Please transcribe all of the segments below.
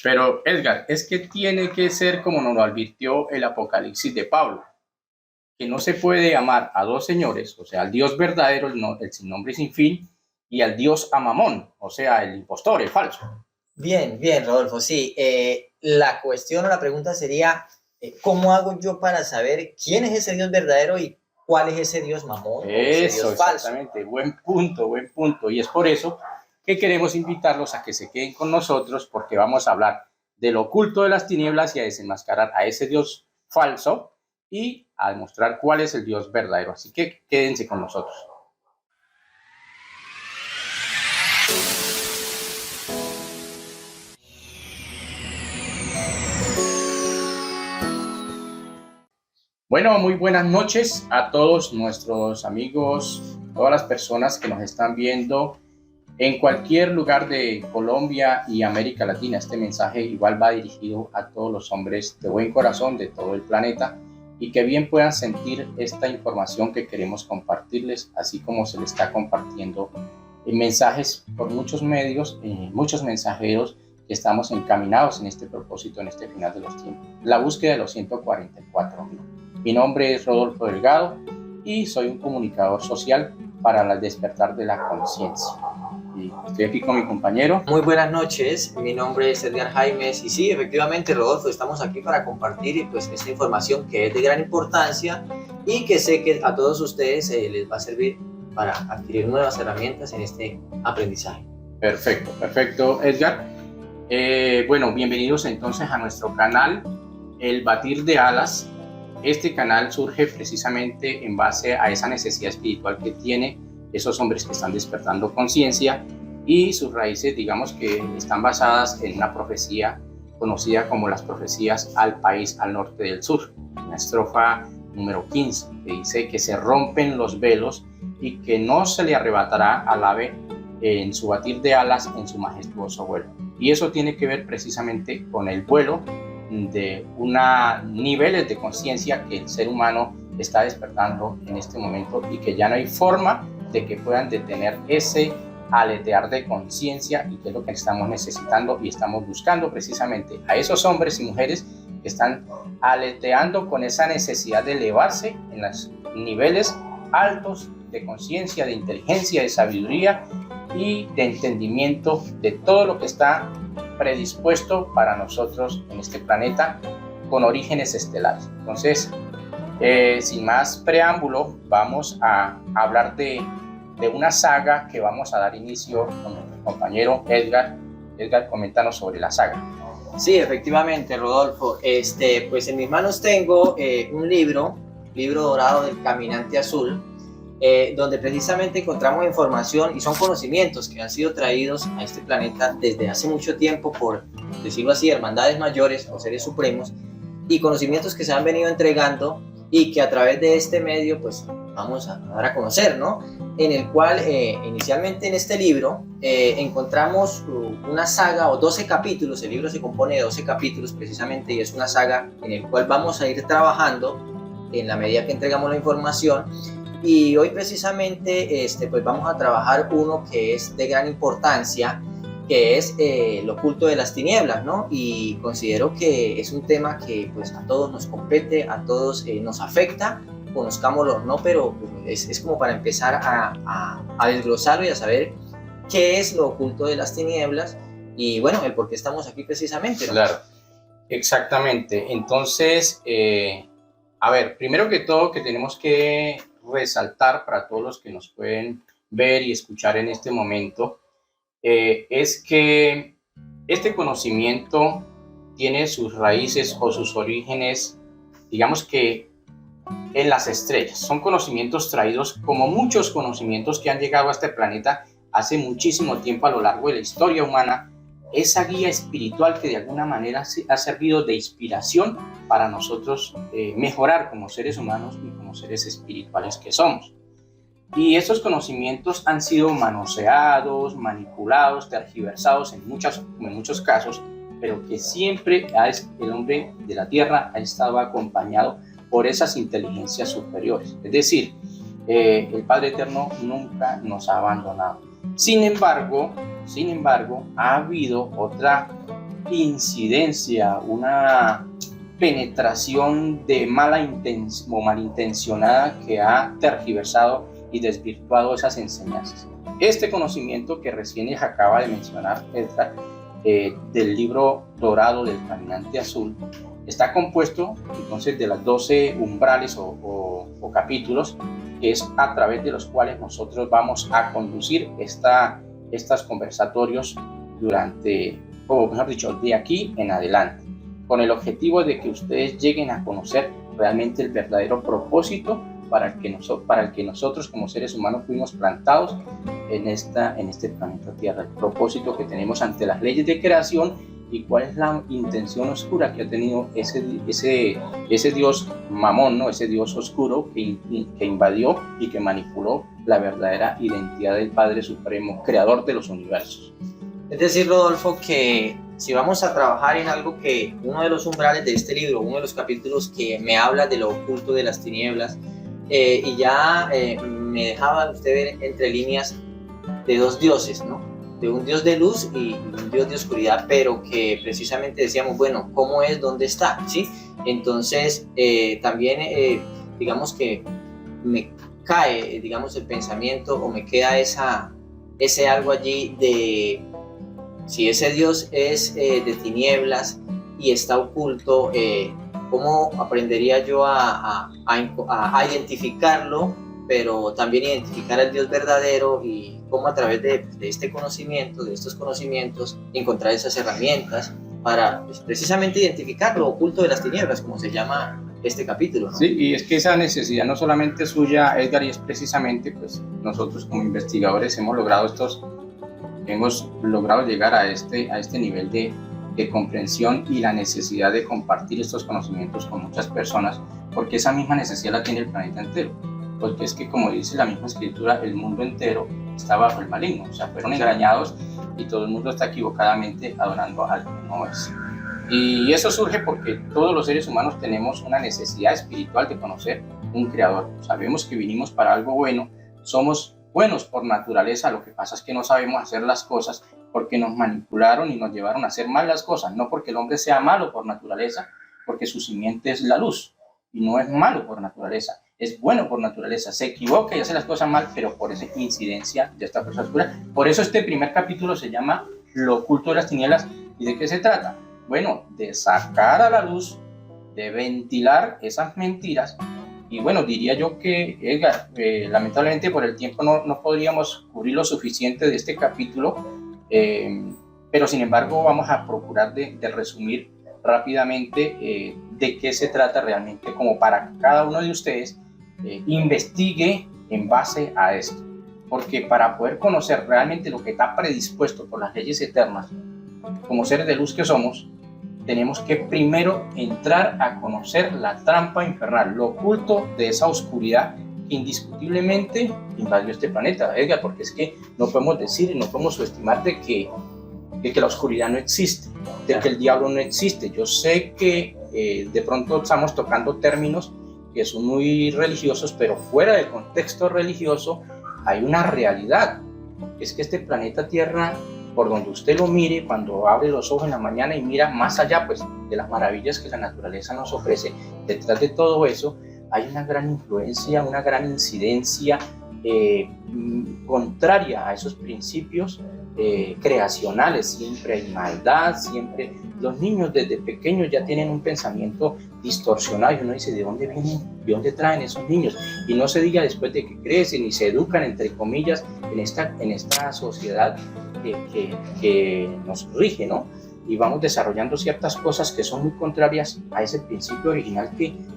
Pero Edgar, es que tiene que ser como nos lo advirtió el Apocalipsis de Pablo, que no se puede amar a dos señores, o sea, al Dios verdadero, el sin nombre y sin fin, y al Dios Amamón, o sea, el impostor, el falso. Bien, bien, Rodolfo. Sí, la cuestión o la pregunta sería, ¿cómo hago yo para saber quién es ese Dios verdadero y cuál es ese Dios mamón o ese Eso, Dios falso? exactamente, buen punto, buen punto. Y es por eso que queremos invitarlos a que se queden con nosotros, porque vamos a hablar del oculto de las tinieblas y a desenmascarar a ese Dios falso y a demostrar cuál es el Dios verdadero. Así que quédense con nosotros. Bueno, muy buenas noches a todos nuestros amigos, todas las personas que nos están viendo en cualquier lugar de Colombia y América Latina. Este mensaje igual va dirigido a todos los hombres de buen corazón de todo el planeta y que bien puedan sentir esta información que queremos compartirles, así como se les está compartiendo en mensajes por muchos medios, muchos mensajeros que estamos encaminados en este propósito, en este final de los tiempos. La búsqueda de los 144.000. Mi nombre es Rodolfo Delgado y soy un comunicador social para el despertar de la conciencia. Y estoy aquí con mi compañero. Muy buenas noches, mi nombre es Edgar Jaimes y sí, efectivamente, Rodolfo, estamos aquí para compartir pues esta información que es de gran importancia y que sé que a todos ustedes les va a servir para adquirir nuevas herramientas en este aprendizaje. Perfecto, perfecto, Edgar. Bueno, bienvenidos entonces a nuestro canal, El Batir de Alas. Este canal surge precisamente en base a esa necesidad espiritual que tiene esos hombres que están despertando conciencia, y sus raíces, digamos que están basadas en una profecía conocida como las profecías al país al norte del sur. En la estrofa número 15, que dice que se rompen los velos y que no se le arrebatará al ave en su batir de alas en su majestuoso vuelo. Y eso tiene que ver precisamente con el vuelo de niveles de conciencia que el ser humano está despertando en este momento y que ya no hay forma de que puedan detener ese aletear de conciencia, y que es lo que estamos necesitando y estamos buscando precisamente a esos hombres y mujeres que están aleteando con esa necesidad de elevarse en los niveles altos de conciencia, de inteligencia, de sabiduría y de entendimiento de todo lo que está predispuesto para nosotros en este planeta con orígenes estelares. Entonces, sin más preámbulo, vamos a hablar de una saga que vamos a dar inicio con nuestro compañero Edgar. Edgar, coméntanos sobre la saga. Sí, efectivamente, Rodolfo. Pues en mis manos tengo un libro dorado del Caminante Azul, donde precisamente encontramos información y son conocimientos que han sido traídos a este planeta desde hace mucho tiempo por, decirlo así, hermandades mayores o seres supremos, y conocimientos que se han venido entregando y que a través de este medio pues vamos a dar a conocer, ¿no? En el cual inicialmente en este libro encontramos una saga o 12 capítulos. El libro se compone de 12 capítulos precisamente, y es una saga en el cual vamos a ir trabajando en la medida que entregamos la información. Y hoy precisamente pues vamos a trabajar uno que es de gran importancia, que es el oculto de las tinieblas, ¿no? Y considero que es un tema que pues a todos nos compete, a todos nos afecta, conozcámoslo, ¿no? Pero es como para empezar a desglosarlo y a saber qué es lo oculto de las tinieblas y bueno, el por qué estamos aquí precisamente, ¿no? Claro, exactamente. Entonces, a ver, primero que todo que tenemos que resaltar para todos los que nos pueden ver y escuchar en este momento, es que este conocimiento tiene sus raíces o sus orígenes, digamos que en las estrellas. Son conocimientos traídos como muchos conocimientos que han llegado a este planeta hace muchísimo tiempo a lo largo de la historia humana. Esa guía espiritual que de alguna manera ha servido de inspiración para nosotros mejorar como seres humanos y como seres espirituales que somos. Y estos conocimientos han sido manoseados, manipulados, tergiversados en muchos casos, pero que siempre el hombre de la Tierra ha estado acompañado por esas inteligencias superiores. Es decir, el Padre Eterno nunca nos ha abandonado. Sin embargo, ha habido otra incidencia, una penetración de o malintencionada que ha tergiversado y desvirtuado esas enseñanzas. Este conocimiento que recién les acaba de mencionar Edgar, del libro dorado del Caminante Azul, está compuesto entonces de las 12 umbrales o capítulos, que es a través de los cuales nosotros vamos a conducir estos conversatorios durante, o mejor dicho, de aquí en adelante, con el objetivo de que ustedes lleguen a conocer realmente el verdadero propósito para el que nosotros como seres humanos fuimos plantados en este planeta Tierra, el propósito que tenemos ante las leyes de creación y cuál es la intención oscura que ha tenido ese Dios Mamón, ¿no? Ese Dios oscuro que invadió y que manipuló la verdadera identidad del Padre Supremo, creador de los universos. Es decir, Rodolfo, que si vamos a trabajar en algo que uno de los umbrales de este libro, uno de los capítulos que me habla de lo oculto de las tinieblas, y ya me dejaba usted ver entre líneas de dos dioses, ¿no? De un Dios de luz y un Dios de oscuridad, pero que precisamente decíamos, bueno, ¿cómo es? ¿Dónde está? ¿Sí? Entonces, también, digamos que me cae, digamos, el pensamiento o me queda ese algo allí de si ese Dios es de tinieblas y está oculto, ¿cómo aprendería yo a identificarlo, pero también identificar al Dios verdadero y cómo a través de este conocimiento, de estos conocimientos, encontrar esas herramientas para pues, precisamente identificar lo oculto de las tinieblas, como se llama este capítulo, ¿no? Sí, y es que esa necesidad no solamente es suya, Edgar, y es precisamente, pues nosotros como investigadores hemos logrado llegar a este nivel de comprensión y la necesidad de compartir estos conocimientos con muchas personas, porque esa misma necesidad la tiene el planeta entero, porque es que, como dice la misma escritura, el mundo entero está bajo el maligno, o sea, fueron engañados y todo el mundo está equivocadamente adorando al que no es. Y eso surge porque todos los seres humanos tenemos una necesidad espiritual de conocer un creador. Sabemos que vinimos para algo bueno, somos buenos por naturaleza, lo que pasa es que no sabemos hacer las cosas porque nos manipularon y nos llevaron a hacer mal las cosas, no porque el hombre sea malo por naturaleza, porque su simiente es la luz y no es malo por naturaleza, es bueno por naturaleza, se equivoca y hace las cosas mal, pero por esa incidencia de esta fuerza oscura. Por eso este primer capítulo se llama Lo oculto de las tinieblas. ¿Y de qué se trata? Bueno, de sacar a la luz, de ventilar esas mentiras. Y bueno, diría yo que, Edgar, lamentablemente por el tiempo no podríamos cubrir lo suficiente de este capítulo, pero sin embargo vamos a procurar de resumir rápidamente de qué se trata realmente, como para que cada uno de ustedes investigue en base a esto. Porque para poder conocer realmente lo que está predispuesto por las leyes eternas, como seres de luz que somos, tenemos que primero entrar a conocer la trampa infernal, lo oculto de esa oscuridad que indiscutiblemente invadió este planeta, Edgar, porque es que no podemos decir y no podemos subestimar de que la oscuridad no existe, de que el diablo no existe. Yo sé que de pronto estamos tocando términos que son muy religiosos, pero fuera del contexto religioso hay una realidad, es que este planeta Tierra, por donde usted lo mire, cuando abre los ojos en la mañana y mira más allá pues, de las maravillas que la naturaleza nos ofrece, detrás de todo eso hay una gran influencia, una gran incidencia contraria a esos principios creacionales. Siempre hay maldad, siempre los niños desde pequeños ya tienen un pensamiento distorsionado y uno dice, ¿de dónde vienen? ¿De dónde traen esos niños? Y no se diga después de que crecen y se educan, entre comillas, en esta sociedad que nos rige, ¿no? Y vamos desarrollando ciertas cosas que son muy contrarias a ese principio original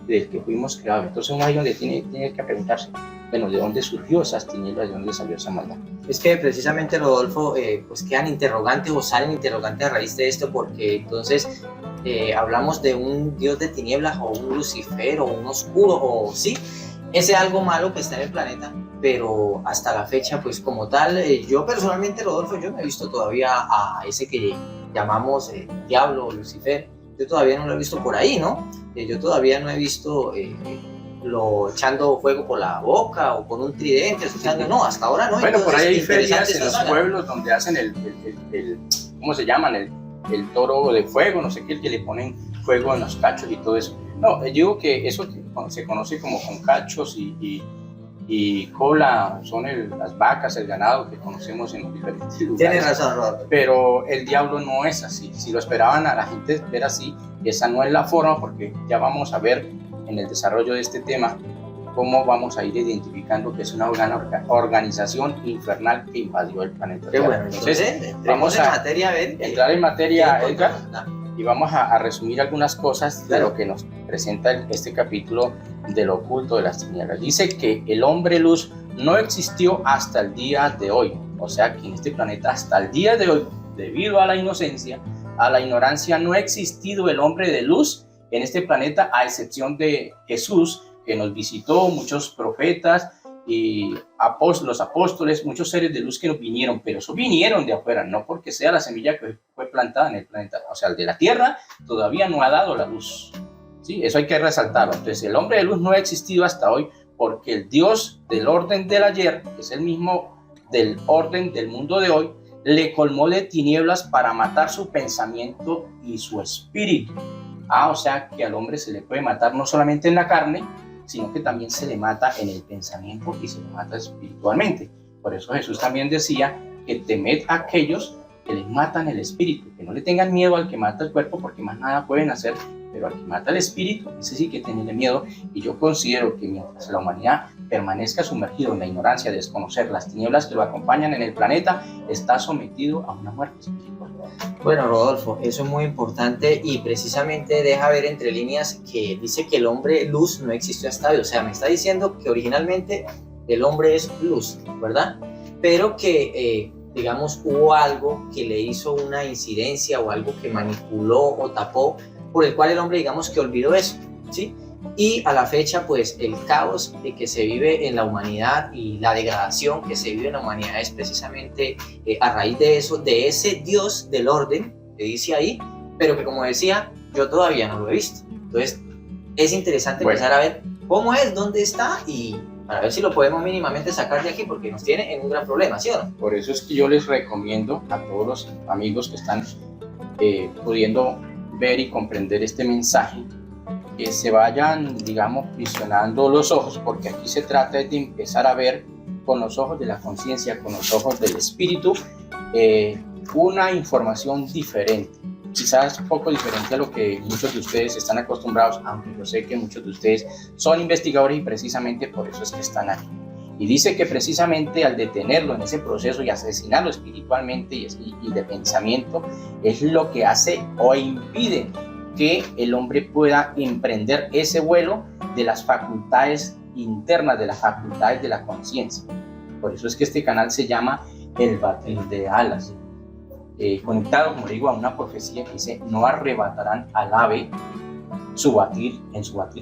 del que fuimos creados. Entonces uno ahí donde tiene que preguntarse, bueno, ¿de dónde surgió esas tinieblas? ¿De dónde salió esa maldad? Es que precisamente, Rodolfo, pues quedan interrogantes o salen interrogantes a raíz de esto, porque entonces hablamos de un Dios de tinieblas o un Lucifer o un oscuro, o sí, ese algo malo que está en el planeta, pero hasta la fecha, pues como tal, yo personalmente, Rodolfo, yo no he visto todavía a ese que llamamos diablo o Lucifer, yo todavía no lo he visto por ahí, ¿no? Yo todavía no he visto lo echando fuego por la boca o con un tridente, asustando, no, hasta ahora no. Bueno, entonces, por ahí hay ferias en los pueblos donde hacen ¿cómo se llaman? el toro de fuego, no sé qué, el que le ponen fuego en los cachos y todo eso. No, yo digo que eso que se conoce como con cachos y cola son las vacas, el ganado que conocemos en los diferentes lugares. Tienes razón, Rodolfo. Pero el diablo no es así. Si lo esperaban a la gente ver así, esa no es la forma, porque ya vamos a ver en el desarrollo de este tema cómo vamos a ir identificando que es una organización infernal que invadió el planeta. Qué bueno, entonces vamos a entrar en materia, Edgar, y vamos a resumir algunas cosas de lo que nos presenta este capítulo del oculto de las tinieblas. Dice que el hombre luz no existió hasta el día de hoy, o sea que en este planeta hasta el día de hoy, debido a la inocencia, a la ignorancia, no ha existido el hombre de luz en este planeta, a excepción de Jesús, que nos visitó, muchos profetas y los apóstoles, muchos seres de luz que nos vinieron, pero eso vinieron de afuera, no porque sea la semilla que fue plantada en el planeta. O sea, el de la tierra todavía no ha dado la luz. ¿Sí? Eso hay que resaltarlo. Entonces, el hombre de luz no ha existido hasta hoy porque el Dios del orden del ayer, que es el mismo del orden del mundo de hoy, le colmó de tinieblas para matar su pensamiento y su espíritu. O sea que al hombre se le puede matar no solamente en la carne, sino que también se le mata en el pensamiento y se le mata espiritualmente. Por eso Jesús también decía que temed a aquellos que les matan el espíritu, que no le tengan miedo al que mata el cuerpo, porque más nada pueden hacer, pero al que mata el espíritu, ese sí que tenerle miedo. Y yo considero que mientras la humanidad permanezca sumergido en la ignorancia, desconocer las tinieblas que lo acompañan en el planeta, está sometido a una muerte espiritual. Bueno, Rodolfo, eso es muy importante y precisamente deja ver entre líneas que dice que el hombre luz no existió hasta hoy. O sea, me está diciendo que originalmente el hombre es luz, ¿verdad? Pero que, digamos, hubo algo que le hizo una incidencia o algo que manipuló o tapó, por el cual el hombre, digamos, que olvidó eso, ¿sí? Y a la fecha, pues, el caos de que se vive en la humanidad y la degradación que se vive en la humanidad es precisamente a raíz de eso, de ese Dios del orden que dice ahí, pero que, como decía, yo todavía no lo he visto. Entonces, es interesante empezar a ver cómo es, dónde está y para ver si lo podemos mínimamente sacar de aquí, porque nos tiene en un gran problema, ¿sí o no? Por eso es que yo les recomiendo a todos los amigos que están pudiendo ver y comprender este mensaje, que se vayan, digamos, visionando los ojos, porque aquí se trata de empezar a ver con los ojos de la conciencia, con los ojos del espíritu, una información diferente, quizás un poco diferente a lo que muchos de ustedes están acostumbrados, aunque yo sé que muchos de ustedes son investigadores y precisamente por eso es que están aquí. Y dice que precisamente al detenerlo en ese proceso y asesinarlo espiritualmente y de pensamiento, es lo que hace o impide que el hombre pueda emprender ese vuelo de las facultades internas, de las facultades de la conciencia. Por eso es que este canal se llama El Batir de Alas, conectado, como digo, a una profecía que dice: no arrebatarán al ave en su batir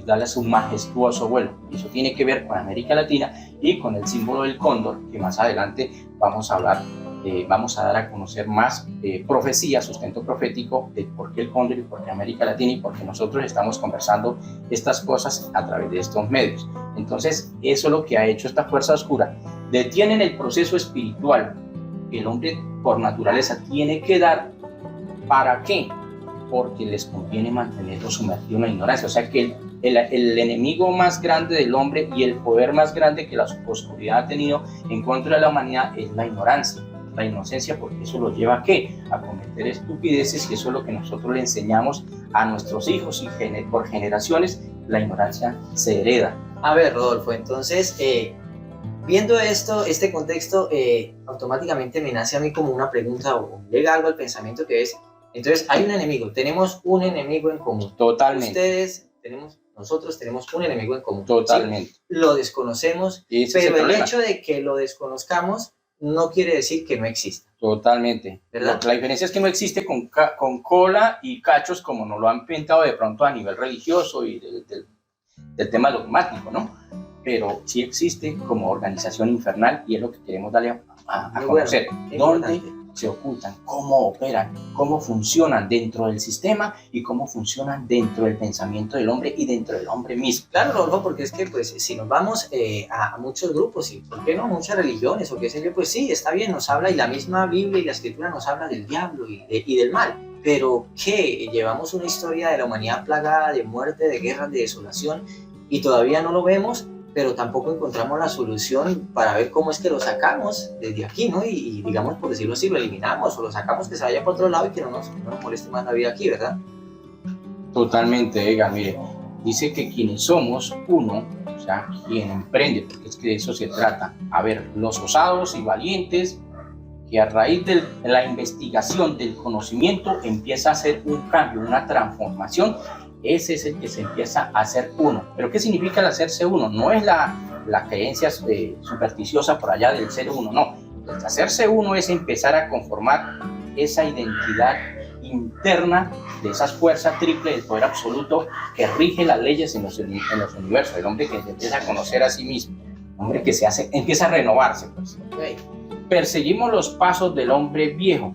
de alas, un majestuoso vuelo. Y eso tiene que ver con América Latina y con el símbolo del cóndor, que más adelante vamos a hablar. Vamos a dar a conocer más profecía, sustento profético de por qué el cóndor y por qué América Latina y por qué nosotros estamos conversando estas cosas a través de estos medios. Entonces, eso es lo que ha hecho esta fuerza oscura. Detienen el proceso espiritual que el hombre por naturaleza tiene que dar. ¿Para qué? Porque les conviene mantenerlo sumergido en la ignorancia. O sea que el enemigo más grande del hombre y el poder más grande que la oscuridad ha tenido en contra de la humanidad es la ignorancia, la inocencia, porque eso lo lleva ¿a qué? A cometer estupideces, y eso es lo que nosotros le enseñamos a nuestros hijos, y por generaciones la ignorancia se hereda. A ver, Rodolfo, entonces, viendo esto, este contexto, automáticamente me nace a mí como una pregunta o llega algo al pensamiento que es: entonces hay un enemigo, tenemos un enemigo en común. Totalmente. Nosotros tenemos un enemigo en común. Totalmente. ¿Sí? Lo desconocemos, pero el hecho de que lo desconozcamos no quiere decir que no exista. Totalmente. ¿Verdad? La diferencia es que no existe con cola y cachos como nos lo han pintado de pronto a nivel religioso y del tema dogmático, ¿no? Pero sí existe como organización infernal, y es lo que queremos darle a conocer. ¿Dónde se ocultan? ¿Cómo operan? ¿Cómo funcionan dentro del sistema? ¿Y cómo funcionan dentro del pensamiento del hombre y dentro del hombre mismo? Claro, Rodolfo, porque es que pues si nos vamos a muchos grupos y ¿por qué no muchas religiones o qué sé yo? Pues sí, está bien, nos habla, y la misma Biblia y la Escritura nos habla del diablo y del mal. pero ¿qué? Llevamos una historia de la humanidad plagada de muerte, de guerras, de desolación, y todavía no lo vemos, pero tampoco encontramos la solución para ver cómo es que lo sacamos desde aquí, ¿no? Y digamos, por decirlo así, lo eliminamos o lo sacamos, que se vaya para otro lado y que no nos moleste más la vida aquí, ¿verdad? Totalmente, Edgar. Mire, dice que quienes somos uno, o sea, quien emprende, porque es que de eso se trata. A ver, los osados y valientes, que a raíz de la investigación del conocimiento empieza a hacer un cambio, una transformación. Ese es el que se empieza a hacer uno. ¿Pero qué significa el hacerse uno? No es la creencia supersticiosa por allá del ser uno, no. El hacerse uno es empezar a conformar esa identidad interna de esas fuerzas triple del poder absoluto que rige las leyes en los universos. El hombre que se empieza a conocer a sí mismo, el hombre que empieza a renovarse. Pues. Okay. Perseguimos los pasos del hombre viejo.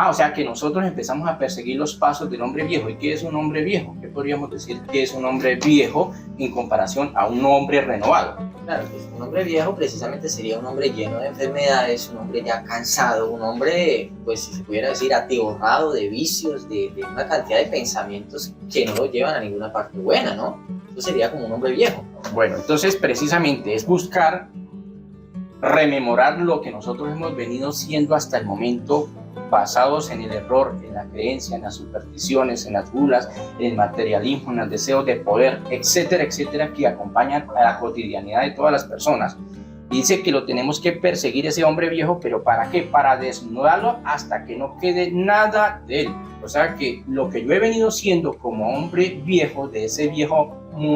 O sea que nosotros empezamos a perseguir los pasos del hombre viejo. ¿Y qué es un hombre viejo? ¿Qué podríamos decir que es un hombre viejo en comparación a un hombre renovado? Claro, pues un hombre viejo precisamente sería un hombre lleno de enfermedades, un hombre ya cansado, un hombre, pues si se pudiera decir, atiborrado de vicios, de una cantidad de pensamientos que no lo llevan a ninguna parte buena, ¿no? Eso sería como un hombre viejo. Bueno, entonces precisamente es buscar rememorar lo que nosotros hemos venido siendo hasta el momento, basados en el error, en la creencia, en las supersticiones, en las bulas, en el materialismo, en el deseo de poder, etcétera, etcétera, que acompañan a la cotidianidad de todas las personas. Dice que lo tenemos que perseguir ese hombre viejo, pero ¿para qué? Para desnudarlo hasta que no quede nada de él. O sea que lo que yo he venido siendo como hombre viejo, de ese viejo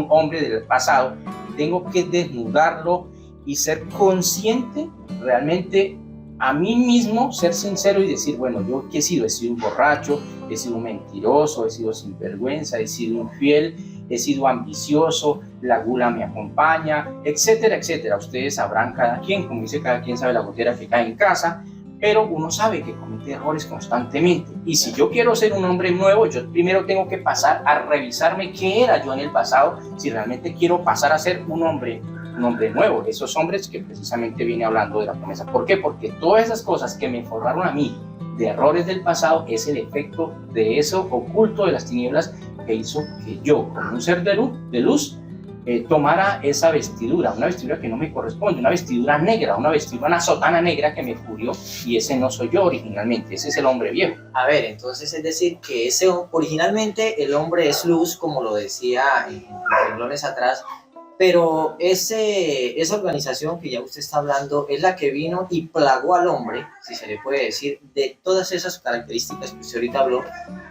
hombre del pasado, tengo que desnudarlo y ser consciente realmente a mí mismo, ser sincero y decir, bueno, ¿yo qué he sido? He sido un borracho, he sido un mentiroso, he sido sinvergüenza, he sido infiel, he sido ambicioso, la gula me acompaña, etcétera, etcétera. Ustedes sabrán cada quien, como dice, cada quien sabe la gotera que cae en casa, pero uno sabe que comete errores constantemente. Y si yo quiero ser un hombre nuevo, yo primero tengo que pasar a revisarme qué era yo en el pasado, si realmente quiero pasar a ser un hombre nuevo, esos hombres que precisamente viene hablando de la promesa. ¿Por qué? Porque todas esas cosas que me formaron a mí de errores del pasado es el efecto de eso oculto de las tinieblas que hizo que yo, como un ser de luz, tomara esa vestidura, una vestidura que no me corresponde, una vestidura negra, una sotana negra que me cubrió, y ese no soy yo originalmente, ese es el hombre viejo. A ver, entonces es decir que originalmente el hombre es luz, como lo decía en renglones atrás, pero esa organización que ya usted está hablando es la que vino y plagó al hombre, si se le puede decir, de todas esas características que usted ahorita habló,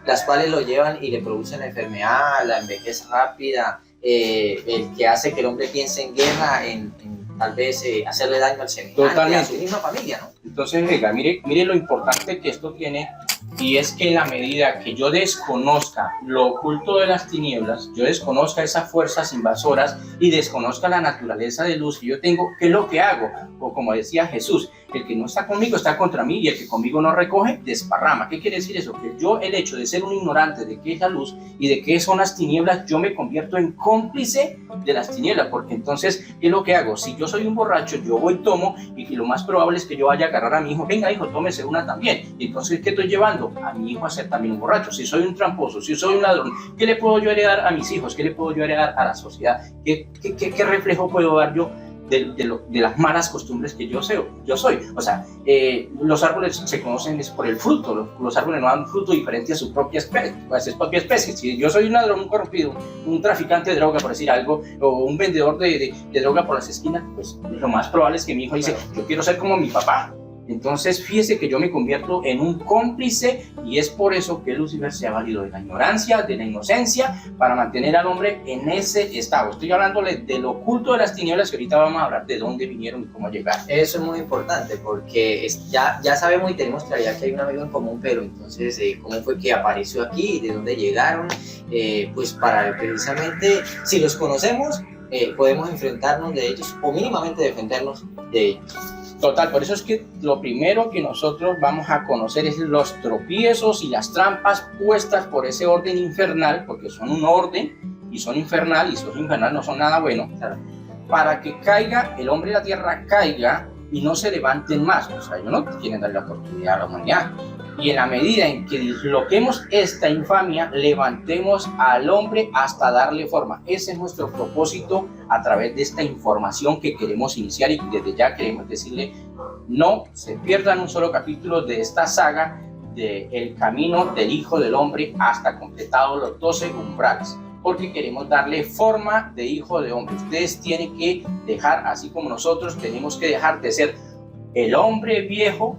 las cuales lo llevan y le producen la enfermedad, la vejez rápida, el que hace que el hombre piense en guerra, en tal vez hacerle daño al semejante, a su misma familia, ¿no? Entonces, venga, mire lo importante que esto tiene, y es que en la medida que yo desconozca lo oculto de las tinieblas, yo desconozca esas fuerzas invasoras y desconozca la naturaleza de luz que yo tengo, ¿qué es lo que hago? O como decía Jesús, el que no está conmigo está contra mí, y el que conmigo no recoge, desparrama. ¿Qué quiere decir eso? Que yo, el hecho de ser un ignorante de qué es la luz y de qué son las tinieblas, yo me convierto en cómplice de las tinieblas, porque entonces, ¿qué es lo que hago? Si yo soy un borracho, yo voy, tomo, y lo más probable es que yo vaya a agarrar a mi hijo, venga hijo, tómese una también, y entonces, ¿qué estoy llevando? A mi hijo a ser también un borracho. Si soy un tramposo, si soy un ladrón, ¿qué le puedo yo heredar a mis hijos? ¿Qué le puedo yo heredar a la sociedad? ¿Qué reflejo puedo dar yo de las malas costumbres que yo soy? O sea, los árboles se conocen por el fruto. Los árboles no dan fruto diferente a su propia especie. Si yo soy un ladrón, un corrompido, un traficante de droga, por decir algo, o un vendedor de droga por las esquinas, pues lo más probable es que mi hijo dice, yo quiero ser como mi papá. Entonces, fíjese que yo me convierto en un cómplice, y es por eso que Lucifer se ha valido de la ignorancia, de la inocencia, para mantener al hombre en ese estado. Estoy hablándole de lo oculto de las tinieblas, que ahorita vamos a hablar de dónde vinieron y cómo llegaron. Eso es muy importante, porque ya sabemos y tenemos claridad que hay un amigo en común, pero entonces, ¿cómo fue que apareció aquí? ¿De dónde llegaron? Pues para precisamente, si los conocemos, podemos enfrentarnos de ellos o mínimamente defendernos de ellos. Total, por eso es que lo primero que nosotros vamos a conocer es los tropiezos y las trampas puestas por ese orden infernal, porque son un orden y son infernal, y si son infernal no son nada bueno, para que caiga, el hombre de la tierra caiga y no se levanten más. O sea, ellos no quieren darle la oportunidad a la humanidad. y en la medida en que disloquemos esta infamia, levantemos al hombre hasta darle forma. Ese es nuestro propósito a través de esta información que queremos iniciar, y desde ya queremos decirle, no se pierdan un solo capítulo de esta saga de El Camino del Hijo del Hombre hasta completado los 12 umbrales, porque queremos darle forma de hijo de hombre. Ustedes tienen que dejar, así como nosotros tenemos que dejar de ser el hombre viejo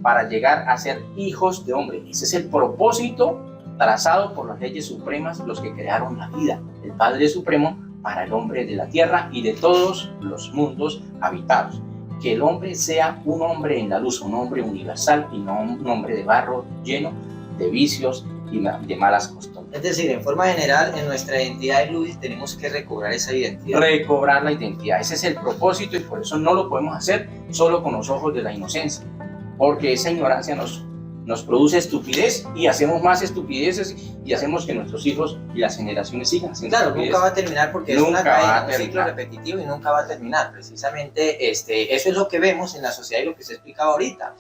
para llegar a ser hijos de hombre. Ese es el propósito trazado por las leyes supremas, los que crearon la vida, el Padre Supremo, para el hombre de la tierra y de todos los mundos habitados. Que el hombre sea un hombre en la luz, un hombre universal, y no un hombre de barro lleno de vicios y de malas costumbres. Es decir, en forma general, en nuestra identidad de luz tenemos que recobrar esa identidad. Recobrar la identidad, ese es el propósito, y por eso no lo podemos hacer solo con los ojos de la inocencia, porque esa ignorancia nos produce estupidez, y hacemos más estupideces y hacemos que nuestros hijos y las generaciones sigan haciendo estupidez. Nunca va a terminar, porque nunca es una cadena, un ciclo repetitivo, y nunca va a terminar. Precisamente eso es lo que vemos en la sociedad y lo que se explicaba ahorita.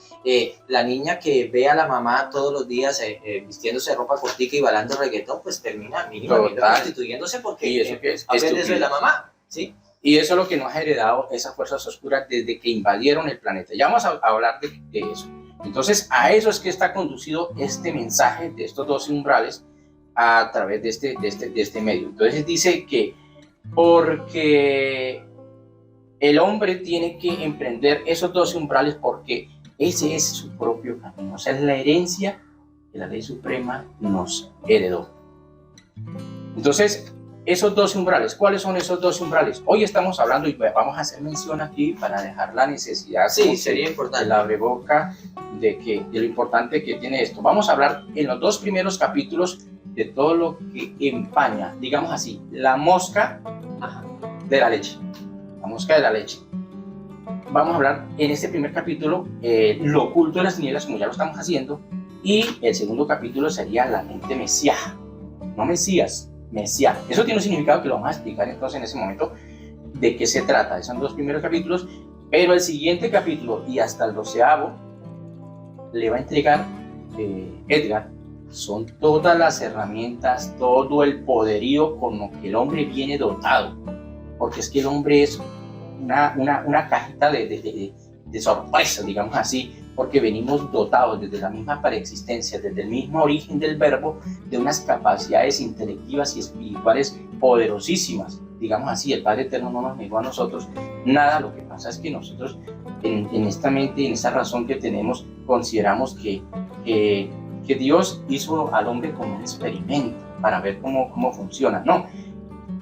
La niña que ve a la mamá todos los días vistiéndose de ropa cortica y bailando reggaetón, pues termina mínimamente prostituyéndose, porque aprende eso de la mamá, ¿sí? Y eso es lo que nos ha heredado esas fuerzas oscuras desde que invadieron el planeta. Ya vamos a hablar de eso. Entonces, a eso es que está conducido este mensaje de estos 12 umbrales a través de este medio. Entonces dice que porque el hombre tiene que emprender esos 12 umbrales, porque ese es su propio camino. O sea, es la herencia que la ley suprema nos heredó. Entonces, esos 12 umbrales, ¿cuáles son esos 12 umbrales? Hoy estamos hablando, y vamos a hacer mención aquí para dejar la necesidad, sí, sería importante, de la abreboca de lo importante que tiene esto. Vamos a hablar en los 2 primeros capítulos de todo lo que empaña, digamos así, la mosca de la leche. La mosca de la leche. Vamos a hablar en este primer capítulo lo oculto de las tinieblas, como ya lo estamos haciendo, y el segundo capítulo sería la mente mesiaja, no mesías, Mesías. Eso tiene un significado que lo vamos a explicar entonces en ese momento de qué se trata. Esos son 2 primeros capítulos, pero el siguiente capítulo y hasta el 12º le va a entregar Edgar, son todas las herramientas, todo el poderío con lo que el hombre viene dotado, porque es que el hombre es una cajita de sorpresas, digamos así, porque venimos dotados desde la misma preexistencia, desde el mismo origen del verbo, de unas capacidades intelectivas y espirituales poderosísimas. Digamos así, el Padre Eterno no nos negó a nosotros nada. Lo que pasa es que nosotros en esta mente y en esa razón que tenemos, consideramos que Dios hizo al hombre como un experimento para ver cómo funciona. No,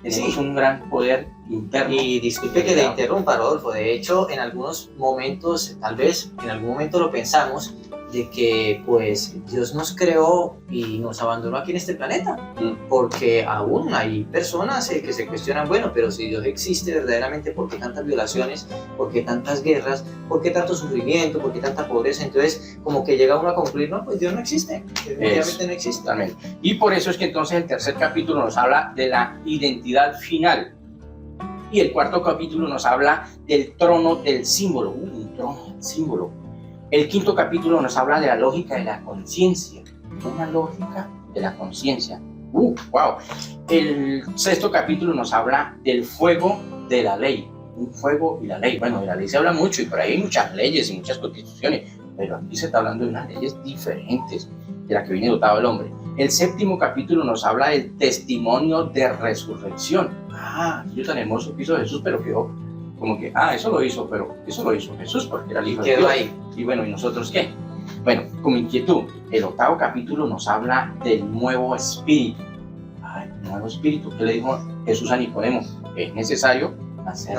tenemos un gran poder interno. Y disculpe que le interrumpa, Rodolfo. De hecho, en algunos momentos, tal vez en algún momento lo pensamos, de que pues Dios nos creó y nos abandonó aquí en este planeta, porque aún hay personas que se cuestionan, bueno, pero si Dios existe verdaderamente, ¿por qué tantas violaciones? ¿Por qué tantas guerras? ¿Por qué tanto sufrimiento? ¿Por qué tanta pobreza? Entonces, como que llega uno a concluir, no, pues Dios no existe, definitivamente no existe. Totalmente. Y por eso es que entonces el tercer capítulo nos habla de la identidad final, y el cuarto capítulo nos habla del trono del símbolo, un trono del símbolo. El quinto capítulo nos habla de la lógica de la conciencia, una lógica de la conciencia. ¡Wow! El sexto capítulo nos habla del fuego de la ley, un fuego y la ley. Bueno, de la ley se habla mucho y por ahí hay muchas leyes y muchas constituciones, pero aquí se está hablando de unas leyes diferentes de las que viene dotado el hombre. El séptimo capítulo nos habla del testimonio de resurrección. Aquí yo tan hermoso que hizo Jesús, pero quedó como que, eso lo hizo Jesús porque era el Hijo de Dios. Ahí. Y bueno, ¿y nosotros qué? Bueno, como inquietud, el octavo capítulo nos habla del nuevo espíritu. Nuevo espíritu. ¿Qué le dijo Jesús a Nicodemo? Es necesario nacer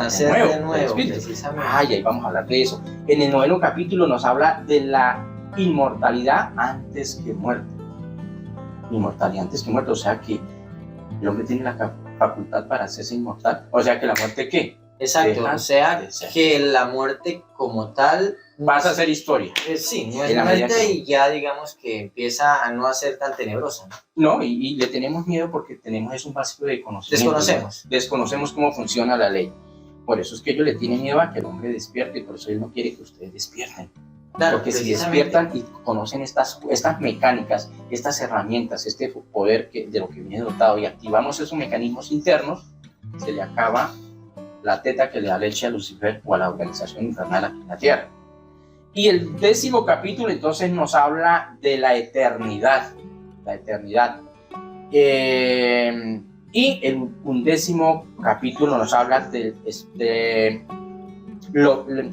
de nuevo precisamente. Ahí vamos a hablar de eso. En el noveno capítulo nos habla de la inmortalidad antes que muerte. Inmortalidad antes que muerte, o sea que el hombre tiene la facultad para hacerse inmortal. O sea que la muerte, ¿qué? Exacto, o sea que la muerte como tal pasa a ser historia. Sí, no es muerte y ya digamos que empieza a no ser tan tenebrosa. No, y le tenemos miedo porque tenemos un vacío de conocimiento. Desconocemos cómo funciona la ley. Por eso es que ellos le tienen miedo a que el hombre despierte, y por eso él no quiere que ustedes despierten. Claro, porque si precisamente. despiertan y conocen estas mecánicas, estas herramientas, este poder de lo que viene dotado y activamos esos mecanismos internos, se le acaba la teta que le da leche a Lucifer o a la organización infernal aquí en la tierra. Y el 10º capítulo entonces nos habla de la eternidad. La eternidad. Y el 11º capítulo nos habla de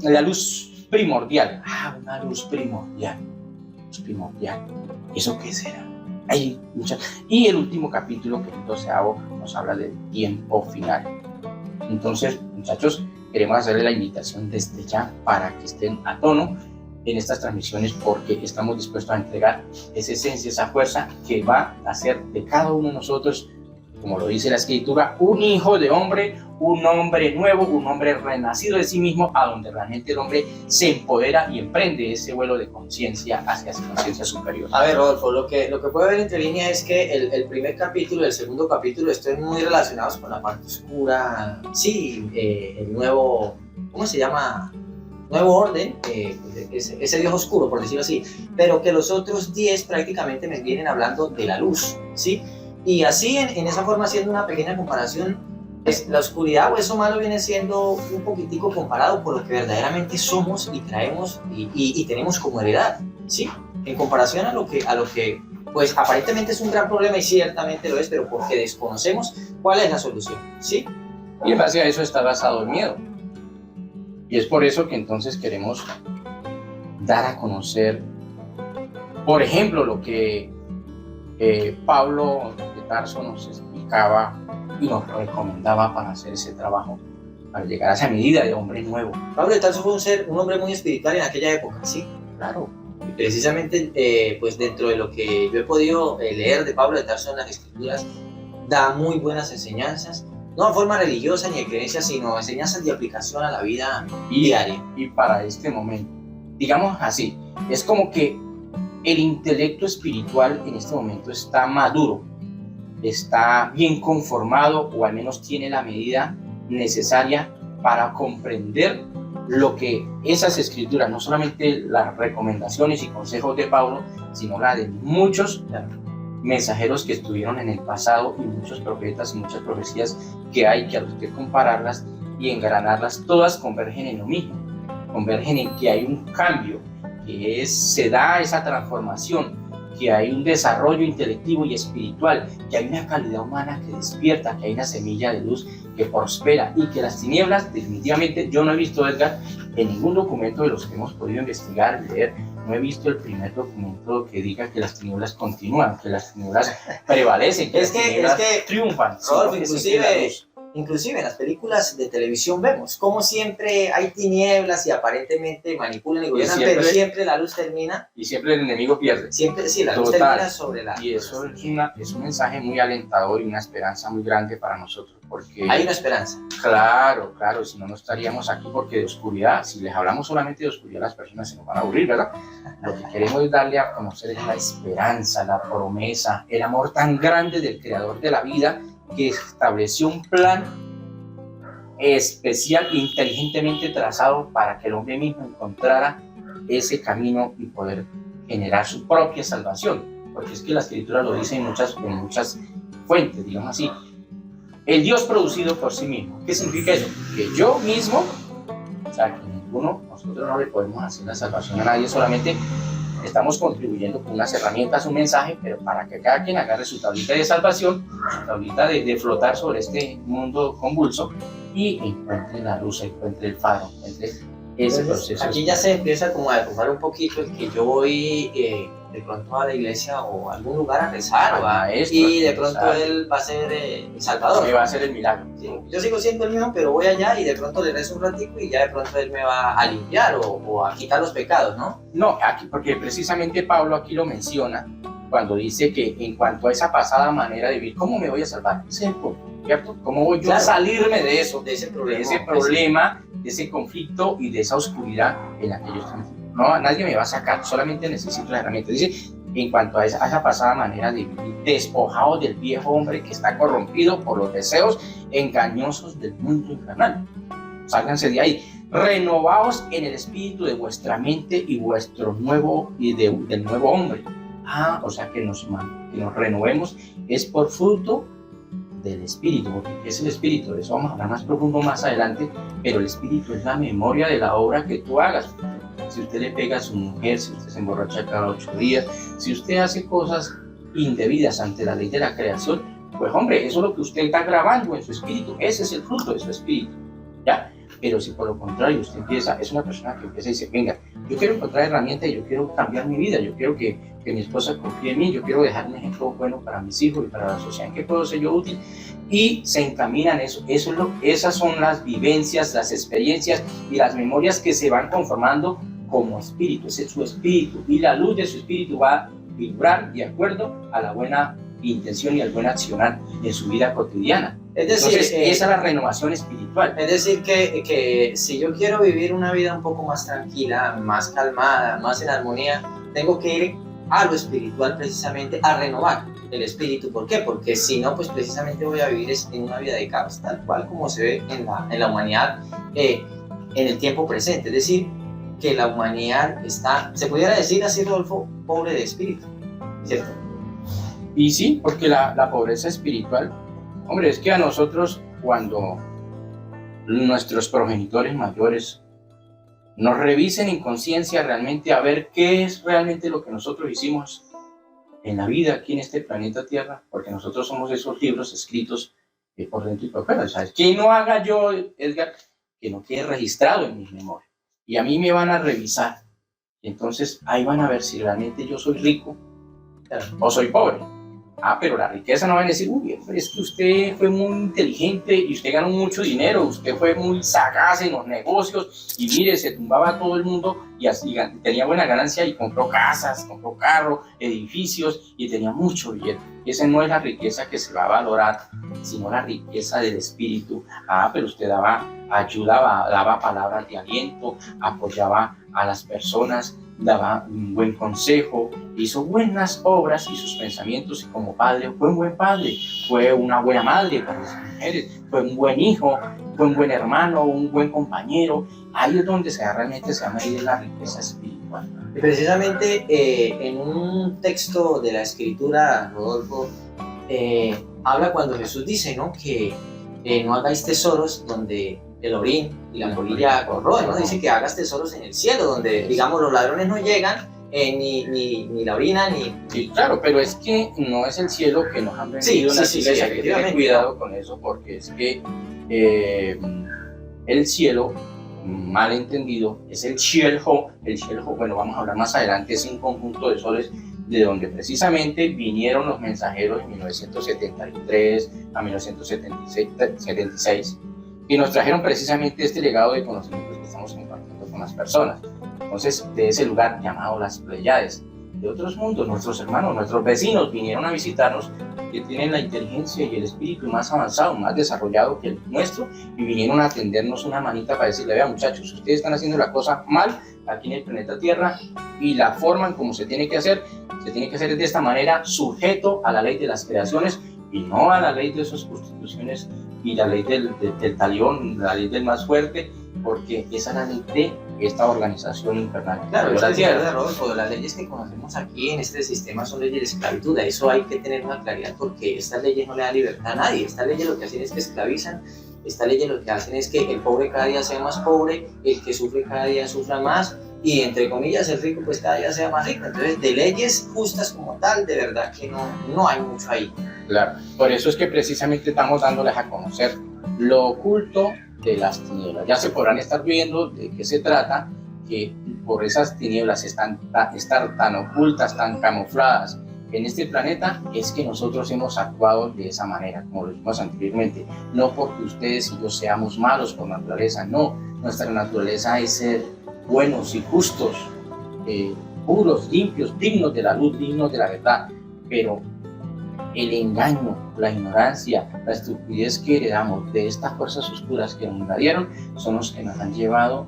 la luz primordial. Una luz primordial. Luz primordial. ¿Eso qué será? Y el último capítulo, que es el 12º, nos habla del tiempo final. Entonces, muchachos, queremos hacerle la invitación desde ya para que estén a tono en estas transmisiones, porque estamos dispuestos a entregar esa esencia, esa fuerza que va a hacer de cada uno de nosotros, como lo dice la Escritura, un hijo de hombre, un hombre nuevo, un hombre renacido de sí mismo, a donde realmente el hombre se empodera y emprende ese vuelo de conciencia hacia esa conciencia superior. A ver, Rodolfo, lo que puede ver entre líneas es que el primer capítulo y el segundo capítulo estén muy relacionados con la parte oscura. Sí, el nuevo, ¿cómo se llama? Nuevo orden, ese Dios oscuro, por decirlo así, pero que los otros 10 prácticamente me vienen hablando de la luz, ¿sí? Y así, en esa forma, haciendo una pequeña comparación, la oscuridad o eso malo viene siendo un poquitico comparado por lo que verdaderamente somos y traemos y tenemos como heredad, ¿sí? En comparación a lo que, pues aparentemente es un gran problema y ciertamente lo es, pero porque desconocemos cuál es la solución, ¿sí? Y en base a eso está basado el miedo. Y es por eso que entonces queremos dar a conocer, por ejemplo, lo que Pablo de Tarso nos explicaba y nos recomendaba para hacer ese trabajo, para llegar a esa medida de hombre nuevo. Pablo de Tarso fue un hombre muy espiritual en aquella época, ¿sí? Claro. Y precisamente, pues dentro de lo que yo he podido leer de Pablo de Tarso en las Escrituras, da muy buenas enseñanzas, no de forma religiosa ni de creencia, sino enseñanzas de aplicación a la vida diaria. Y para este momento, digamos así, es como que el intelecto espiritual en este momento está maduro, está bien conformado, o al menos tiene la medida necesaria para comprender lo que esas escrituras, no solamente las recomendaciones y consejos de Pablo, sino la de muchos mensajeros que estuvieron en el pasado y muchos profetas y muchas profecías que hay, que al usted compararlas y engranarlas, todas convergen en lo mismo, convergen en que hay un cambio, que se da esa transformación, que hay un desarrollo intelectivo y espiritual, que hay una calidad humana que despierta, que hay una semilla de luz que prospera, y que las tinieblas, definitivamente, yo no he visto, Edgar, en ningún documento de los que hemos podido investigar, leer, no he visto el primer documento que diga que las tinieblas continúan, que las tinieblas prevalecen, que las tinieblas triunfan. Rodolfo, inclusive en las películas de televisión vemos cómo siempre hay tinieblas y aparentemente manipulan y gobiernan, pero siempre la luz termina. Y siempre el enemigo pierde. Siempre, sí, la luz termina sobre la... Y eso es un mensaje muy alentador y una esperanza muy grande para nosotros, porque... Hay una esperanza. Claro, si no, no estaríamos aquí, porque de oscuridad, si les hablamos solamente de oscuridad, las personas se nos van a aburrir, ¿verdad? Lo que queremos es darle a conocer es la esperanza, la promesa, el amor tan grande del Creador de la vida, que estableció un plan especial e inteligentemente trazado para que el hombre mismo encontrara ese camino y poder generar su propia salvación, porque es que la Escritura lo dice en muchas fuentes, digamos así. El Dios producido por sí mismo. ¿Qué significa eso? Que yo mismo, o sea, que nosotros no le podemos hacer la salvación a nadie, solamente estamos contribuyendo con unas herramientas, un mensaje, pero para que cada quien agarre su tablita de salvación, su tablita de flotar sobre este mundo convulso, y encuentre la luz, encuentre el faro, encuentre ese proceso. Aquí ya se empieza como a deformar un poquito el que yo voy de pronto a la iglesia o a algún lugar a rezar, y de pronto él va a ser mi salvador. Me va a hacer el milagro. Sí, yo sigo siendo el mismo, pero voy allá y de pronto le rezo un ratico y ya de pronto él me va a limpiar o a quitar los pecados, ¿no? No, aquí, porque precisamente Pablo aquí lo menciona cuando dice que en cuanto a esa pasada manera de vivir, ¿cómo me voy a salvar? ¿Cierto? ¿Cómo voy yo a salirme de eso? De ese problema, de ese conflicto y de esa oscuridad en la que yo estoy. No, nadie me va a sacar, solamente necesito la herramienta. Dice, en cuanto a esa pasada manera de vivir, despojado del viejo hombre que está corrompido por los deseos engañosos del mundo infernal. Sálganse de ahí. renovaos en el espíritu de vuestra mente y del nuevo hombre. O sea que nos renovemos es por fruto del espíritu, porque ¿qué es el espíritu? De eso vamos a hablar más profundo más adelante, pero el espíritu es la memoria de la obra que tú hagas. Si usted le pega a su mujer, si usted se emborracha cada 8 días, si usted hace cosas indebidas ante la ley de la creación, pues hombre, eso es lo que usted está grabando en su espíritu, ese es el fruto de su espíritu, ¿ya? Pero si por lo contrario usted es una persona que empieza y dice, venga, yo quiero encontrar herramientas y yo quiero cambiar mi vida, yo quiero que mi esposa confíe en mí, yo quiero dejar un ejemplo bueno para mis hijos y para la sociedad, ¿en qué puedo ser yo útil? Y se encaminan esas son las vivencias, las experiencias y las memorias que se van conformando como espíritu, ese es su espíritu, y la luz de su espíritu va a vibrar de acuerdo a la buena intención y al buen accionar en su vida cotidiana. Es decir, entonces, esa es la renovación espiritual. Es decir, que si yo quiero vivir una vida un poco más tranquila, más calmada, más en armonía, tengo que ir a lo espiritual precisamente a renovar el espíritu. ¿Por qué? Porque si no, pues precisamente voy a vivir en una vida de caos, tal cual como se ve en la humanidad en el tiempo presente. Es decir, que la humanidad está, se pudiera decir así, Rodolfo, pobre de espíritu, ¿cierto? Y sí, porque la pobreza espiritual, hombre, es que a nosotros cuando nuestros progenitores mayores nos revisen en conciencia realmente a ver qué es realmente lo que nosotros hicimos en la vida aquí en este planeta Tierra, porque nosotros somos esos libros escritos por dentro y por fuera, ¿sabes? Que no haga yo, Edgar, que no quede registrado en mis memorias. Y a mí me van a revisar. Y entonces ahí van a ver si realmente yo soy rico o soy pobre. Pero la riqueza no va a decir, uy, es que usted fue muy inteligente y usted ganó mucho dinero, usted fue muy sagaz en los negocios y mire, se tumbaba a todo el mundo y así tenía buena ganancia y compró casas, compró carros, edificios y tenía mucho billete. Y esa no es la riqueza que se va a valorar, sino la riqueza del espíritu. Pero usted daba ayuda, daba palabras de aliento, apoyaba a las personas, daba un buen consejo, hizo buenas obras y sus pensamientos, y como padre fue un buen padre, fue una buena madre para las mujeres, fue un buen hijo, fue un buen hermano, un buen compañero. Ahí es donde realmente se va a medir la riqueza espiritual. Y precisamente en un texto de la Escritura, Rodolfo, habla cuando Jesús dice, ¿no?, que no hagáis tesoros donde el orín y la polilla corroen, ¿no? Dice que hagas tesoros en el cielo, donde, digamos, los ladrones no llegan, ni la orina, ni... Sí, claro, pero es que no es el cielo que nos han vendido en la iglesia, hay que tener cuidado con eso, porque es que el cielo, mal entendido, es el cielo, bueno, vamos a hablar más adelante, es un conjunto de soles de donde precisamente vinieron los mensajeros en 1973 a 1976, y nos trajeron precisamente este legado de conocimientos que estamos compartiendo con las personas. Entonces, de ese lugar llamado las Pleiades, de otros mundos, nuestros hermanos, nuestros vecinos vinieron a visitarnos, que tienen la inteligencia y el espíritu más avanzado, más desarrollado que el nuestro, y vinieron a tendernos una manita para decirle, vean muchachos, ustedes están haciendo la cosa mal aquí en el planeta Tierra, y la forma en cómo se tiene que hacer de esta manera, sujeto a la ley de las creaciones, y no a la ley de esas constituciones y la ley del talión, la ley del más fuerte, porque esa es la ley de esta organización infernal. Claro, es verdad, Rodolfo, las leyes que conocemos aquí en este sistema son leyes de esclavitud. A eso hay que tener una claridad, porque estas leyes no le dan libertad a nadie. Estas leyes lo que hacen es que esclavizan. Estas leyes lo que hacen es que el pobre cada día sea más pobre, el que sufre cada día sufra más, y entre comillas el rico pues cada día sea más rico. Entonces, de leyes justas como tal, de verdad que no hay mucho ahí. Claro, por eso es que precisamente estamos dándoles a conocer lo oculto de las tinieblas. Ya se podrán estar viendo de qué se trata, que por esas tinieblas estar tan ocultas, tan camufladas en este planeta, es que nosotros hemos actuado de esa manera, como lo dijimos anteriormente. No porque ustedes y yo seamos malos por naturaleza, no. Nuestra naturaleza es ser buenos y justos, puros, limpios, dignos de la luz, dignos de la verdad, pero el engaño, la ignorancia, la estupidez que heredamos de estas fuerzas oscuras que nos invadieron son los que nos han llevado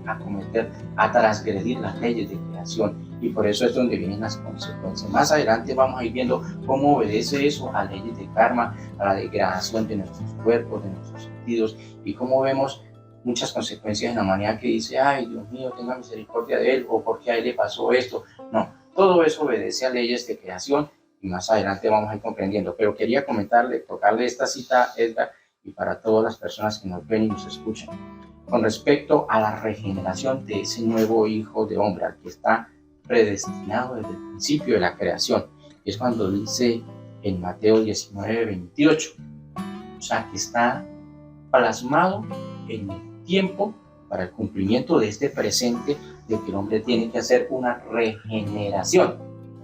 a transgredir las leyes de creación, y por eso es donde vienen las consecuencias. Más adelante vamos a ir viendo cómo obedece eso a leyes de karma, a la degradación de nuestros cuerpos, de nuestros sentidos, y cómo vemos muchas consecuencias en la humanidad que dice, ay, Dios mío, tenga misericordia de él, o porque a él le pasó esto. No, todo eso obedece a leyes de creación y más adelante vamos a ir comprendiendo. Pero quería tocarle esta cita, Edgar, y para todas las personas que nos ven y nos escuchan, con respecto a la regeneración de ese nuevo hijo de hombre, al que está predestinado desde el principio de la creación. Es cuando dice en Mateo 19:28, o sea, que está plasmado en el tiempo para el cumplimiento de este presente de que el hombre tiene que hacer una regeneración.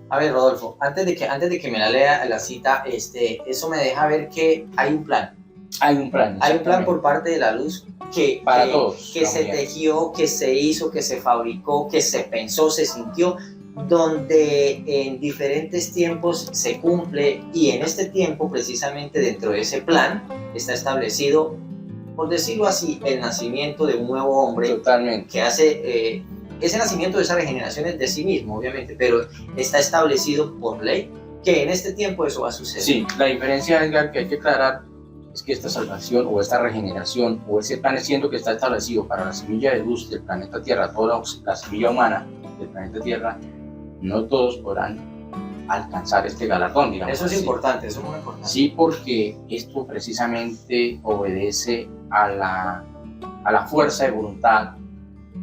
A ver, Rodolfo, antes de que me la lea la cita, eso me deja ver que hay un plan. Hay un plan. Hay un plan por parte de la luz para todos, que se tejió, que se hizo, que se fabricó, que se pensó, se sintió, donde en diferentes tiempos se cumple, y en este tiempo, precisamente dentro de ese plan, está establecido, por decirlo así, el nacimiento de un nuevo hombre. Totalmente. Que hace ese nacimiento de esa regeneración es de sí mismo, obviamente, pero está establecido por ley que en este tiempo eso va a suceder. Sí, la diferencia, Edgar, que hay que aclarar es que esta salvación o esta regeneración o ese plan siendo que está establecido para la semilla de luz del planeta Tierra, toda la semilla humana del planeta Tierra, no todos podrán alcanzar este galardón, digamos. Eso es así. Importante, eso es muy importante. Sí, porque esto precisamente obedece a la fuerza de voluntad,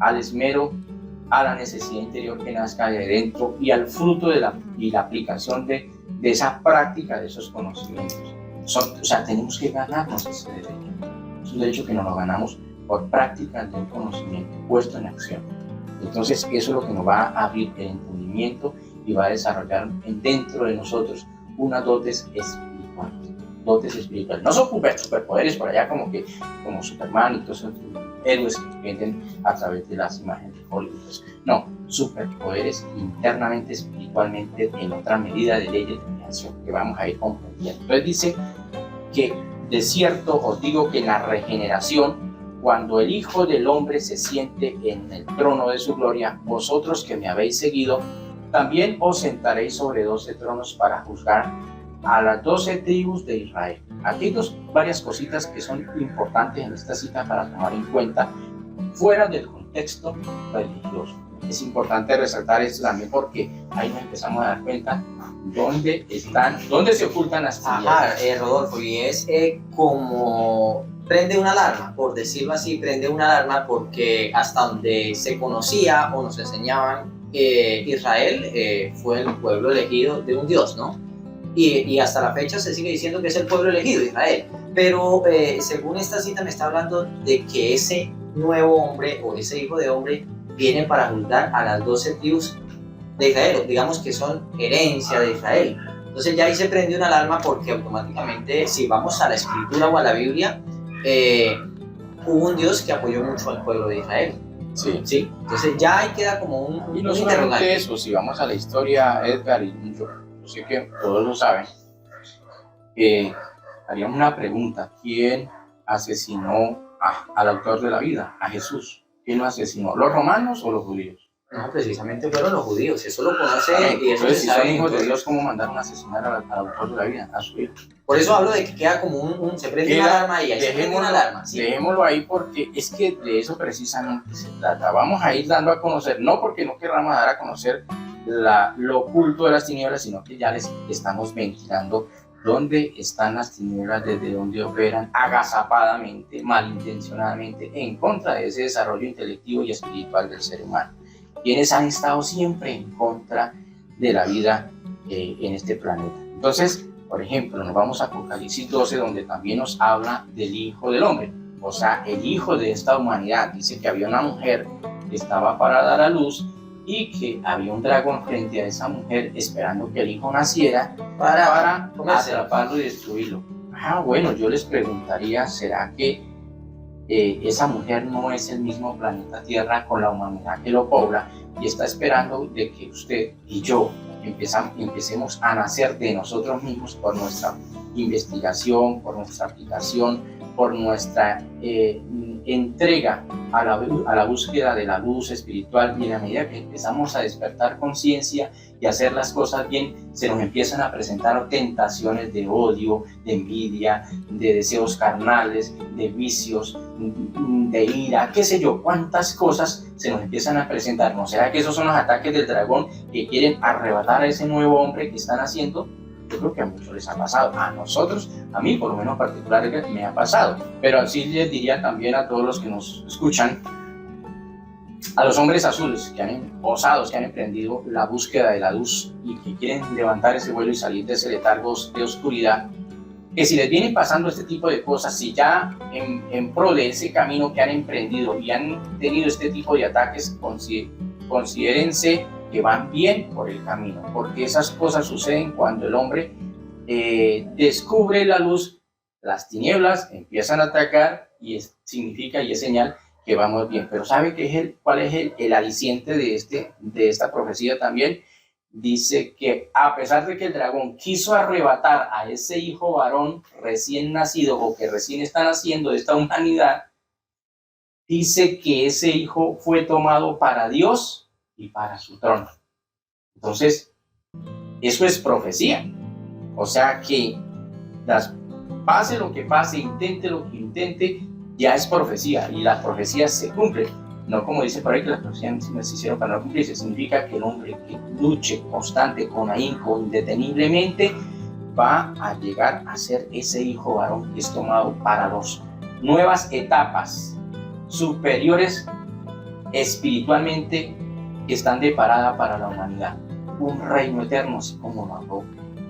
al esmero, a la necesidad interior que nazca de dentro y al fruto de la aplicación de esa práctica, de esos conocimientos. O sea, tenemos que ganarnos ese derecho. Es un derecho que nos lo ganamos por práctica del conocimiento puesto en acción. Entonces, eso es lo que nos va a abrir el entendimiento y va a desarrollar dentro de nosotros unas dotes espirituales. No son superpoderes por allá como Superman y todos esos héroes que venden a través de las imágenes de Hollywood. No, superpoderes internamente, espiritualmente, en otra medida de leyes de creación que vamos a ir comprendiendo. Entonces dice que de cierto os digo que en la regeneración, cuando el Hijo del Hombre se siente en el trono de su gloria, vosotros que me habéis seguido, también os sentaréis sobre 12 tronos para juzgar a las 12 tribus de Israel. Aquí hay varias cositas que son importantes en esta cita para tomar en cuenta fuera del contexto religioso. Es importante resaltar esto también porque ahí nos empezamos a dar cuenta dónde se ocultan las tinieblas. Rodolfo, y es como prende una alarma, por decirlo así, prende una alarma porque hasta donde se conocía o nos enseñaban, Israel fue el pueblo elegido de un Dios, ¿no? Y hasta la fecha se sigue diciendo que es el pueblo elegido, Israel. Pero según esta cita me está hablando de que ese nuevo hombre o ese hijo de hombre viene para juzgar a las 12 tribus de Israel, digamos que son herencia de Israel. Entonces ya ahí se prende una alarma porque automáticamente, si vamos a la escritura o a la Biblia, hubo un Dios que apoyó mucho al pueblo de Israel. Sí. Entonces ya ahí queda como un y no solamente eso, si vamos a la historia, Edgar, y yo sé que todos lo saben, haríamos una pregunta: ¿quién asesinó al autor de la vida, a Jesús? ¿Quién lo asesinó, los romanos o los judíos? No, precisamente fueron los judíos, eso lo conoce y eso entonces, se si sabe. son hijos de Dios, ¿cómo mandaron a asesinar al autor de la vida, a su hijo? Por eso hablo de que queda como se prende una alarma y ahí se prende una alarma. ¿Sí? Dejémoslo ahí porque es que de eso precisamente se trata. Vamos a ir dando a conocer, no porque no queramos dar a conocer lo oculto de las tinieblas, sino que ya les estamos ventilando dónde están las tinieblas, desde dónde operan agazapadamente, malintencionadamente, en contra de ese desarrollo intelectivo y espiritual del ser humano. Quienes han estado siempre en contra de la vida en este planeta. Entonces, por ejemplo, nos vamos a Apocalipsis 12, donde también nos habla del Hijo del Hombre, o sea, el hijo de esta humanidad. Dice que había una mujer que estaba para dar a luz y que había un dragón frente a esa mujer esperando que el hijo naciera para atraparlo y destruirlo. Bueno, yo les preguntaría, ¿será que esa mujer no es el mismo planeta Tierra con la humanidad que lo pobla y está esperando de que usted y yo empecemos a nacer de nosotros mismos por nuestra investigación, por nuestra aplicación, por nuestra entrega a la búsqueda de la luz espiritual, y en la medida que empezamos a despertar conciencia y hacer las cosas bien, se nos empiezan a presentar tentaciones de odio, de envidia, de deseos carnales, de vicios, de ira, qué sé yo, cuántas cosas se nos empiezan a presentar. ¿No será que esos son los ataques del dragón que quieren arrebatar a ese nuevo hombre que están haciendo? Yo creo que a muchos les ha pasado, a nosotros, a mí por lo menos particular me ha pasado, pero así les diría también a todos los que nos escuchan, a los hombres azules que han osados, que han emprendido la búsqueda de la luz y que quieren levantar ese vuelo y salir de ese letargo de oscuridad, que si les vienen pasando este tipo de cosas, si ya en pro de ese camino que han emprendido y han tenido este tipo de ataques, considérense que van bien por el camino, porque esas cosas suceden cuando el hombre descubre la luz, las tinieblas empiezan a atacar y significa y es señal que vamos bien. Pero ¿sabe cuál es el aliciente de esta profecía también? Dice que a pesar de que el dragón quiso arrebatar a ese hijo varón recién nacido o que recién está naciendo de esta humanidad, dice que ese hijo fue tomado para Dios y para su trono. Entonces, eso es profecía. O sea que pase lo que pase, intente lo que intente, ya es profecía y las profecías se cumplen. No como dice por ahí que las profecías se hicieron para no cumplirse. Significa que el hombre que luche constante, con ahínco, indeteniblemente, va a llegar a ser ese hijo varón que es tomado para las nuevas etapas superiores espiritualmente que están deparadas para la humanidad. Un reino eterno, así como lo habló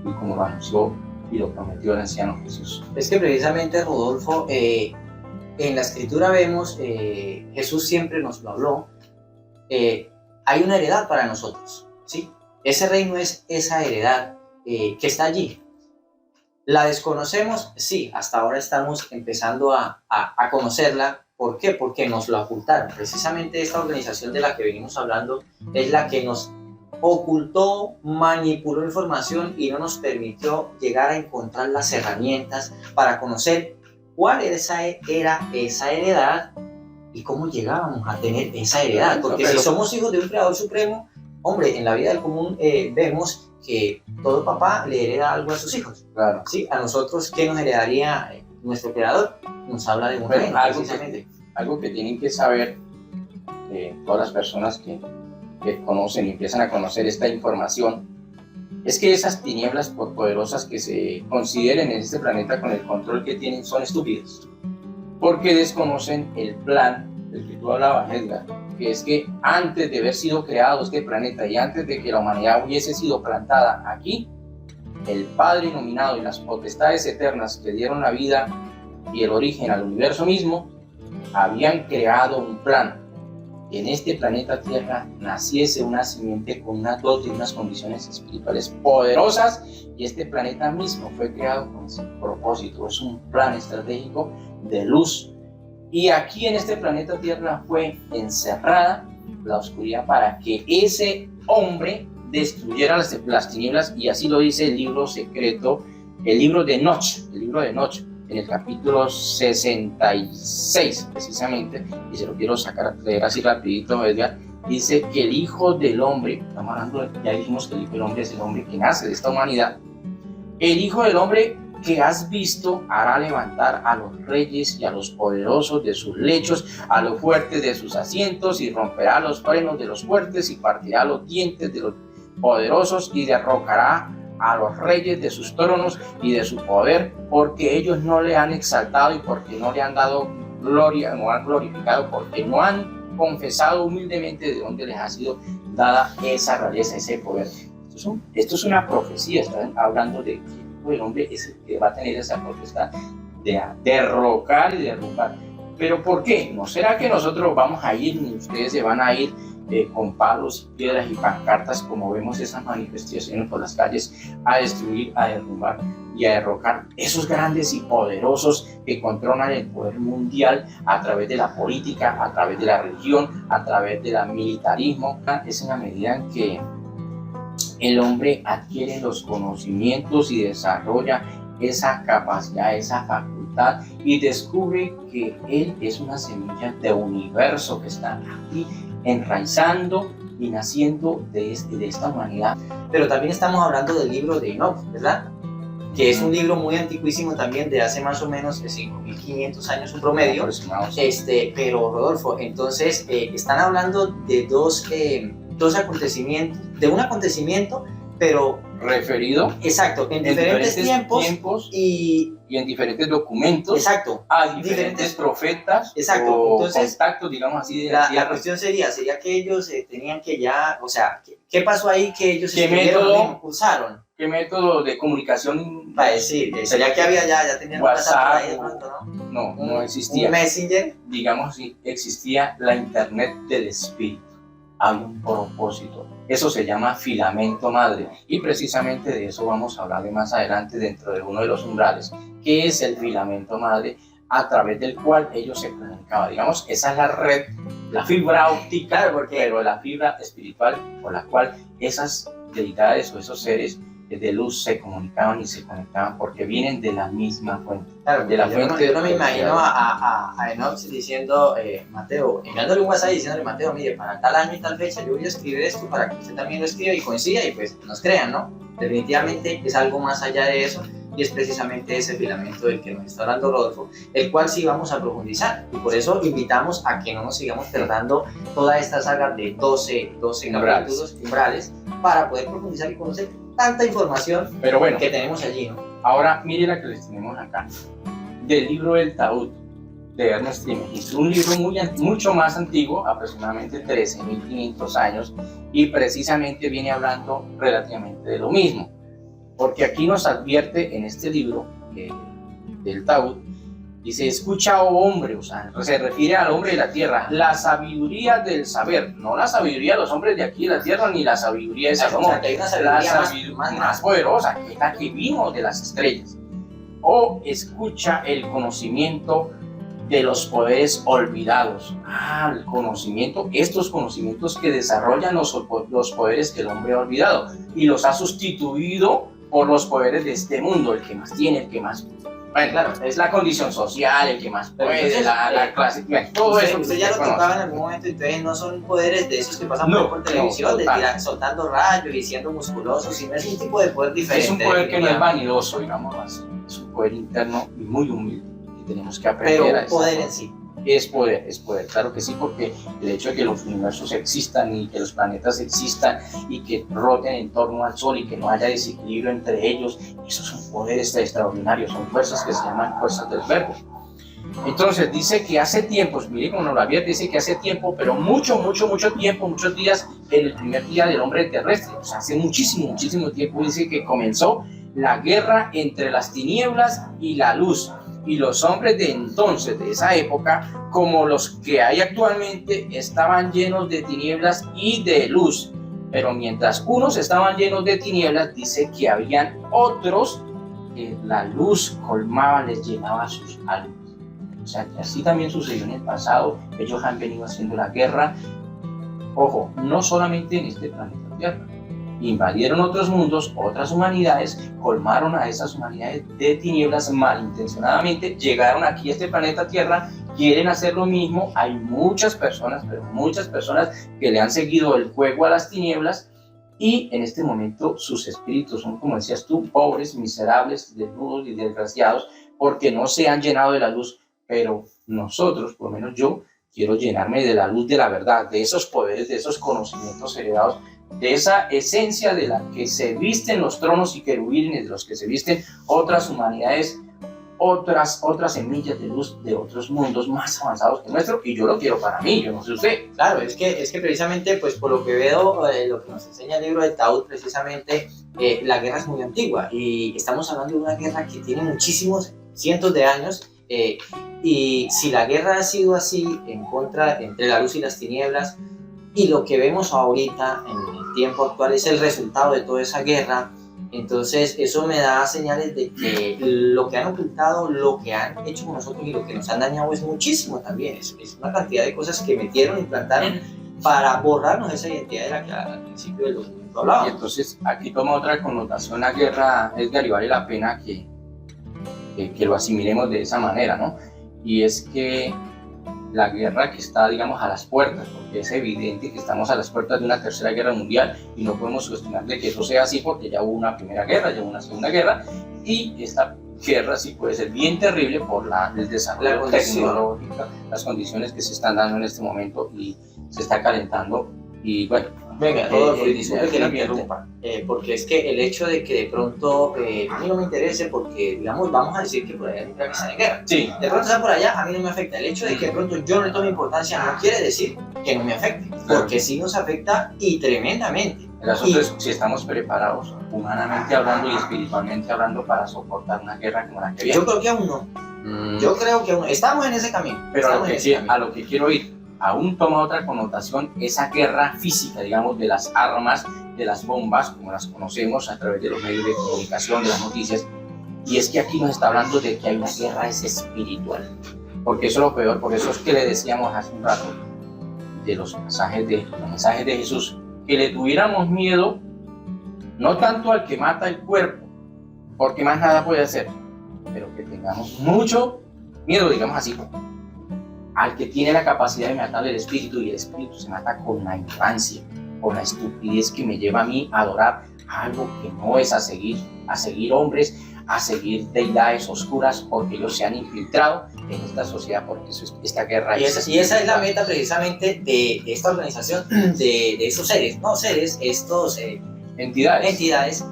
y como lo anunció y lo prometió el anciano Jesús. Es que precisamente, Rodolfo, en la escritura vemos, Jesús siempre nos lo habló, hay una heredad para nosotros, ¿sí? Ese reino es esa heredad que está allí. ¿La desconocemos? Sí, hasta ahora estamos empezando a conocerla. ¿Por qué? Porque nos lo ocultaron. Precisamente esta organización de la que venimos hablando es la que nos ocultó, manipuló información y no nos permitió llegar a encontrar las herramientas para conocer cuál era esa heredad y cómo llegábamos a tener esa heredad. Porque si somos hijos de un creador supremo, hombre, en la vida del común vemos que todo papá le hereda algo a sus hijos. Claro. ¿Sí? A nosotros, ¿qué nos heredaría nuestro creador? Nos habla de un reino, algo que tienen que saber todas las personas que conocen y empiezan a conocer esta información, es que esas tinieblas poderosas que se consideren en este planeta con el control que tienen son estúpidas, porque desconocen el plan del que tú hablabas, Edgar, que es que antes de haber sido creado este planeta y antes de que la humanidad hubiese sido plantada aquí, el Padre Iluminado y las potestades eternas que dieron la vida y el origen al universo mismo, habían creado un plan, que en este planeta Tierra naciese una simiente con una dote y unas condiciones espirituales poderosas, y este planeta mismo fue creado con ese propósito. Es un plan estratégico de luz, y aquí en este planeta Tierra fue encerrada la oscuridad para que ese hombre destruyera las tinieblas, y así lo dice el libro secreto, el libro de Enoch, en el capítulo 66 precisamente, y se lo quiero leer así rapidito, Edgar. Dice que el Hijo del Hombre, estamos hablando, ya dijimos que el Hijo del Hombre es el hombre que nace de esta humanidad, el Hijo del Hombre que has visto hará levantar a los reyes y a los poderosos de sus lechos, a los fuertes de sus asientos, y romperá los frenos de los fuertes y partirá los dientes de los poderosos, y derrocará a los reyes de sus tronos y de su poder, porque ellos no le han exaltado y porque no le han dado gloria, no han glorificado, porque no han confesado humildemente de dónde les ha sido dada esa realeza, ese poder. Esto es una profecía, están hablando de que el hombre es el que va a tener esa potestad de derrocar y derrumbar. ¿Pero por qué? ¿No será que nosotros vamos a ir, ni ustedes se van a ir con palos, piedras y pancartas, como vemos esas manifestaciones por las calles, a destruir, a derrumbar y a derrocar esos grandes y poderosos que controlan el poder mundial a través de la política, a través de la religión, a través del militarismo? Es en la medida en que el hombre adquiere los conocimientos y desarrolla esa capacidad, esa facultad libertad y descubre que él es una semilla de universo que está aquí enraizando y naciendo de esta humanidad. Pero también estamos hablando del libro de Enoch, ¿verdad? Que es un libro muy antiquísimo también, de hace más o menos 5.500 años un promedio. Pero Rodolfo, entonces están hablando de dos acontecimientos, de un acontecimiento, pero referido, exacto, en diferentes tiempos y en diferentes documentos, exacto, a diferentes profetas, exacto. O entonces, contactos, digamos así, de la cuestión sería que ellos tenían que ya, o sea, ¿qué pasó ahí que ellos usaron? ¿Qué método de comunicación? Para decir, sería que había ya tenían WhatsApp, ahí de pronto, ¿no? No existía. ¿Un Messenger? Digamos así, existía la internet del espíritu. Hay un propósito. Eso se llama filamento madre. Y precisamente de eso vamos a hablar de más adelante dentro de uno de los umbrales, que es el filamento madre a través del cual ellos se comunicaban. Digamos, esa es la red, la fibra óptica, pero la fibra espiritual por la cual esas deidades o esos seres de luz se comunicaban y se conectaban porque vienen de la misma fuente. Claro, de la yo no me imagino a Enoch diciendo, Mateo, enviándole un WhatsApp diciéndole, Mateo, mire, para tal año y tal fecha yo voy a escribir esto para que usted también lo escriba y coincida y pues nos crean, ¿no? Definitivamente es algo más allá de eso y es precisamente ese filamento del que nos está hablando Rodolfo, el cual sí vamos a profundizar y por eso invitamos a que no nos sigamos tardando toda esta saga de 12 capítulos umbrales para poder profundizar y conocer tanta información que tenemos allí, ¿no? Ahora mire la que les tenemos acá, del libro del Taúd de Ernest Trimegis, un libro mucho más antiguo, aproximadamente 13.500 años, y precisamente viene hablando relativamente de lo mismo, porque aquí nos advierte en este libro del Taúd, dice, escucha, oh hombre, o sea, se refiere al hombre de la tierra, la sabiduría del saber, no la sabiduría de los hombres de aquí de la tierra, ni la sabiduría de Salomón, o sea, hay una sabiduría más poderosa, que es la que vino de las estrellas. O escucha el conocimiento de los poderes olvidados. El conocimiento, estos conocimientos que desarrollan los poderes que el hombre ha olvidado y los ha sustituido por los poderes de este mundo, el que más tiene, el que más... Bueno, claro, es la condición social, el que más puede, la clase, todo eso. Usted ya lo tocaba en algún momento, entonces no son poderes de esos que pasan por televisión, soltando rayos y siendo musculosos, sino es un tipo de poder diferente. Es un poder que no es vanidoso, digamos así, es un poder interno y muy humilde, que tenemos que aprender a Pero poder en sí. Es poder, claro que sí, porque el hecho de que los universos existan y que los planetas existan y que roten en torno al Sol y que no haya desequilibrio entre ellos, esos son poderes extraordinarios, son fuerzas que se llaman fuerzas del verbo. Entonces dice que hace tiempo, mire como nos lo advierte, dice que hace tiempo, pero mucho tiempo, muchos días, en el primer día del hombre terrestre, o sea, hace muchísimo tiempo, dice que comenzó la guerra entre las tinieblas y la luz. Y los hombres de entonces, de esa época, como los que hay actualmente, estaban llenos de tinieblas y de luz. Pero mientras unos estaban llenos de tinieblas, dice que habían otros que la luz colmaba, les llenaba sus almas. O sea, que así también sucedió en el pasado. Ellos han venido haciendo la guerra, ojo, no solamente en este planeta Tierra. Invadieron otros mundos, otras humanidades, colmaron a esas humanidades de tinieblas malintencionadamente, llegaron aquí a este planeta Tierra, quieren hacer lo mismo. Hay muchas personas, pero muchas personas que le han seguido el juego a las tinieblas y en este momento sus espíritus son, como decías tú, pobres, miserables, desnudos y desgraciados porque no se han llenado de la luz, pero nosotros, por lo menos yo, quiero llenarme de la luz de la verdad, de esos poderes, de esos conocimientos heredados, de esa esencia de la que se visten los tronos y querubines, de los que se visten otras humanidades, otras semillas de luz de otros mundos más avanzados que el nuestro, y yo lo quiero para mí, yo no sé usted. Claro, es que precisamente, pues por lo que veo, lo que nos enseña el libro de Taúd, precisamente, la guerra es muy antigua, y estamos hablando de una guerra que tiene muchísimos, cientos de años, y si la guerra ha sido así, entre la luz y las tinieblas, y lo que vemos ahorita en el tiempo actual es el resultado de toda esa guerra, entonces eso me da señales de que lo que han ocultado, lo que han hecho con nosotros y lo que nos han dañado es muchísimo también, es una cantidad de cosas que metieron y plantaron para borrarnos esa identidad de la que al principio del documento hablábamos. Y entonces aquí toma otra connotación la guerra, Edgar, y vale la pena que lo asimilemos de esa manera, ¿no? Y es que la guerra que está, digamos, a las puertas, porque es evidente que estamos a las puertas de una tercera guerra mundial y no podemos cuestionar de que eso sea así porque ya hubo una primera guerra, ya hubo una segunda guerra, y esta guerra sí puede ser bien terrible por el desarrollo tecnológico, las condiciones que se están dando en este momento y se está calentando. Y bueno, venga, disculpe que la interrumpa, porque es que el hecho de que de pronto a mí no me interese, porque digamos, vamos a decir que por allá hay están en guerra, sí, de pronto está por allá, a mí no me afecta. El hecho de que de pronto yo no le tome importancia no quiere decir que no me afecte, porque sí nos afecta y tremendamente. El asunto es si estamos preparados, humanamente hablando y espiritualmente hablando, para soportar una guerra como la que viene. Yo creo que aún no. Yo creo que aún no. Estamos en ese camino. Pero a lo que quiero ir, aún toma otra connotación esa guerra física, digamos, de las armas, de las bombas, como las conocemos a través de los medios de comunicación, de las noticias. Y es que aquí nos está hablando de que hay una guerra espiritual. Porque eso es lo peor, por eso es que le decíamos hace un rato de los mensajes de Jesús, que le tuviéramos miedo, no tanto al que mata el cuerpo, porque más nada puede hacer, pero que tengamos mucho miedo, digamos así, al que tiene la capacidad de matar el espíritu, y el espíritu se mata con la ignorancia, con la estupidez que me lleva a mí a adorar algo que no es a seguir hombres, a seguir deidades oscuras, porque ellos se han infiltrado en esta sociedad, porque esta guerra y esa es la meta precisamente de esta organización, de esos seres, estos entidades,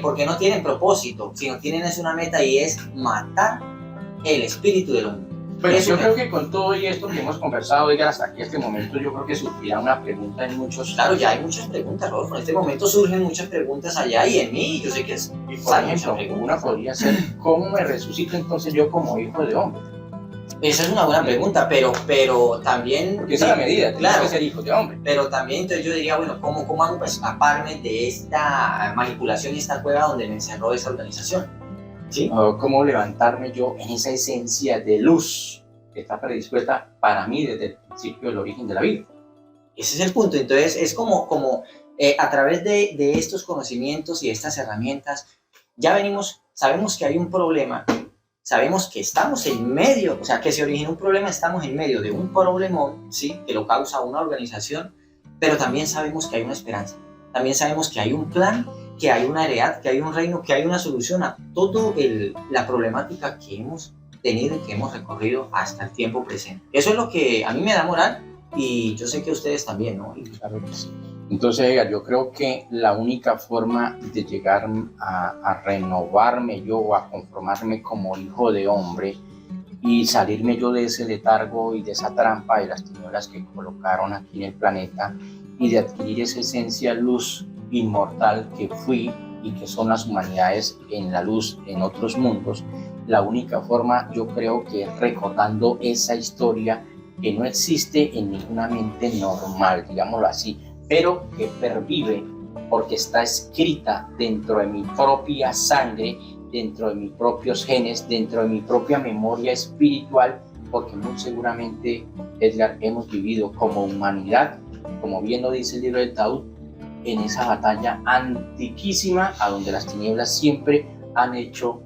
porque no tienen propósito, sino tienen una meta, y es matar el espíritu del hombre. Bueno, yo creo que con todo y esto que hemos conversado, Edgar, hasta aquí este momento, yo creo que surgirá una pregunta en muchos. Claro, ya hay muchas preguntas, Rodolfo. En este momento surgen muchas preguntas allá y en mí, yo sé que es. Y por ejemplo, una podría ser: ¿cómo me resucito entonces yo como hijo de hombre? Esa es una buena pregunta, pero también. Porque esa es la medida, claro, tienes que ser hijo de hombre. Pero también, entonces yo diría, bueno, ¿cómo hago para escaparme de esta manipulación y esta cueva donde me encerró esa organización? ¿Sí? ¿Cómo levantarme yo en esa esencia de luz que está predispuesta para mí desde el principio del origen de la vida? Ese es el punto. Entonces es como a través de estos conocimientos y estas herramientas, ya sabemos que hay un problema, sabemos que estamos en medio, o sea, que se origina un problema, estamos en medio de un problemón, ¿sí?, que lo causa una organización, pero también sabemos que hay una esperanza, también sabemos que hay un plan, que hay una heredad, que hay un reino, que hay una solución a toda la problemática que hemos tenido y que hemos recorrido hasta el tiempo presente. Eso es lo que a mí me da moral, y yo sé que ustedes también, ¿no? Claro que sí. Entonces, Edgar, yo creo que la única forma de llegar a renovarme yo, o a conformarme como hijo de hombre, y salirme yo de ese letargo y de esa trampa de las tinieblas que colocaron aquí en el planeta, y de adquirir esa esencia luz inmortal que fui y que son las humanidades en la luz en otros mundos, la única forma, yo creo, que es recordando esa historia que no existe en ninguna mente normal, digámoslo así, pero que pervive porque está escrita dentro de mi propia sangre, dentro de mis propios genes, dentro de mi propia memoria espiritual, porque muy seguramente, Edgar, hemos vivido como humanidad, como bien lo dice el libro del Taúd, en esa batalla antiquísima, a donde las tinieblas siempre han hecho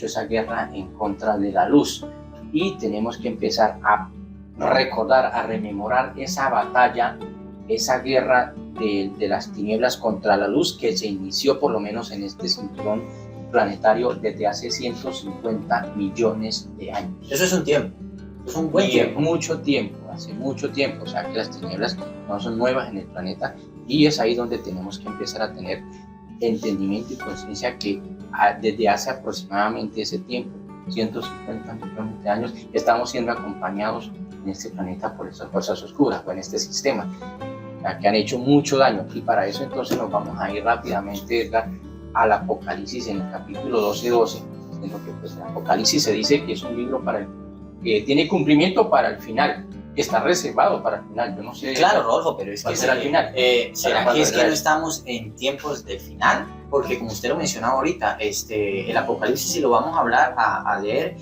esa guerra en contra de la luz. Y tenemos que empezar a recordar, a rememorar esa batalla, esa guerra de las tinieblas contra la luz, que se inició por lo menos en este cinturón planetario desde hace 150 millones de años. Eso es un tiempo, es un buen tiempo. Hace mucho tiempo, o sea que las tinieblas no son nuevas en el planeta, y es ahí donde tenemos que empezar a tener entendimiento y conciencia que desde hace aproximadamente ese tiempo, 150 millones de años, estamos siendo acompañados en este planeta por esas fuerzas oscuras, o en este sistema, que han hecho mucho daño. Y para eso entonces nos vamos a ir rápidamente, Edgar, al Apocalipsis, en el capítulo 12:12, en lo que pues el Apocalipsis se dice que es un libro que tiene cumplimiento para el final, que está reservado para el final. Yo no sé. Claro, Rodolfo, pero es que será el final. ¿Será que es que no estamos en tiempos de final? Porque como usted lo mencionaba ahorita, el Apocalipsis, si lo vamos a hablar, a leer,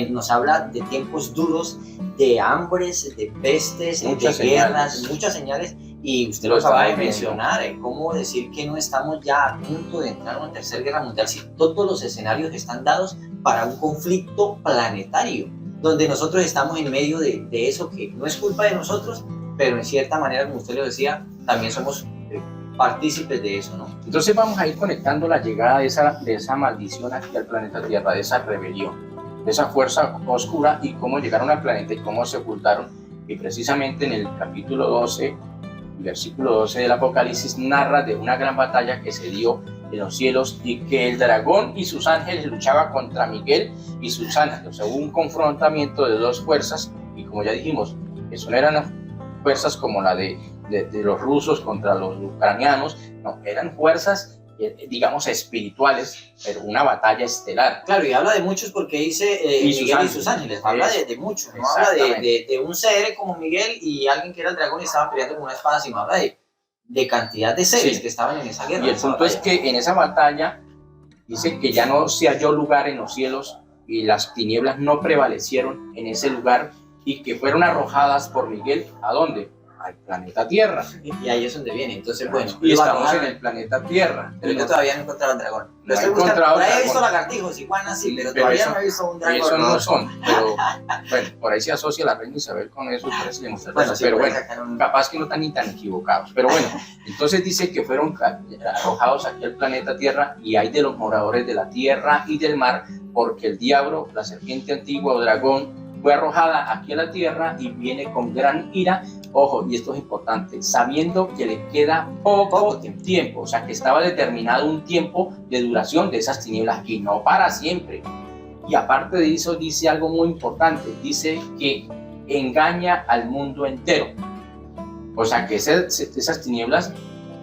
nos habla de tiempos duros, de hambres, de pestes, de guerras, muchas señales. Y usted lo acaba de mencionar, ¿cómo decir que no estamos ya a punto de entrar en una tercera guerra mundial si todos los escenarios están dados para un conflicto planetario, donde nosotros estamos en medio de eso que no es culpa de nosotros, pero en cierta manera, como usted lo decía, también somos partícipes de eso, ¿no? Entonces vamos a ir conectando la llegada de esa maldición aquí al planeta Tierra, de esa rebelión, de esa fuerza oscura y cómo llegaron al planeta y cómo se ocultaron. Y precisamente en el capítulo 12, versículo 12 del Apocalipsis, narra de una gran batalla que se dio en los cielos y que el dragón y sus ángeles luchaban contra Miguel y sus ángeles. O sea, hubo un confrontamiento de dos fuerzas y como ya dijimos, eso no eran fuerzas como la de los rusos contra los ucranianos, no, eran fuerzas, digamos, espirituales, pero una batalla estelar. Claro, y habla de muchos porque dice Miguel y sus ángeles, habla de muchos, no habla de un ser como Miguel y alguien que era el dragón y estaba peleando con una espada, sino habla de cantidad de seres que estaban en esa guerra. Y el punto es que en esa batalla dice que ya no se halló lugar en los cielos y las tinieblas no prevalecieron en ese lugar y que fueron arrojadas por Miguel, ¿a dónde? Al planeta Tierra. Y ahí es donde viene. Entonces, bueno, y estamos en el planeta Tierra. Pero yo todavía no he encontrado el dragón. Lo estoy buscando. Por ahí he visto lagartijos, iguanas, sí, pero todavía no he visto un dragón. Esos no son, pero bueno, por ahí se asocia la reina Isabel con eso, por eso le mostré bueno, eso, pero bueno, capaz que no están ni tan equivocados. Pero bueno, entonces dice que fueron arrojados aquí al planeta Tierra y hay de los moradores de la tierra y del mar, porque el diablo, la serpiente antigua o dragón, fue arrojada aquí a la tierra y viene con gran ira. Ojo, y esto es importante, sabiendo que le queda poco tiempo, o sea que estaba determinado un tiempo de duración de esas tinieblas y no para siempre. Y aparte de eso dice algo muy importante, dice que engaña al mundo entero. O sea que esas tinieblas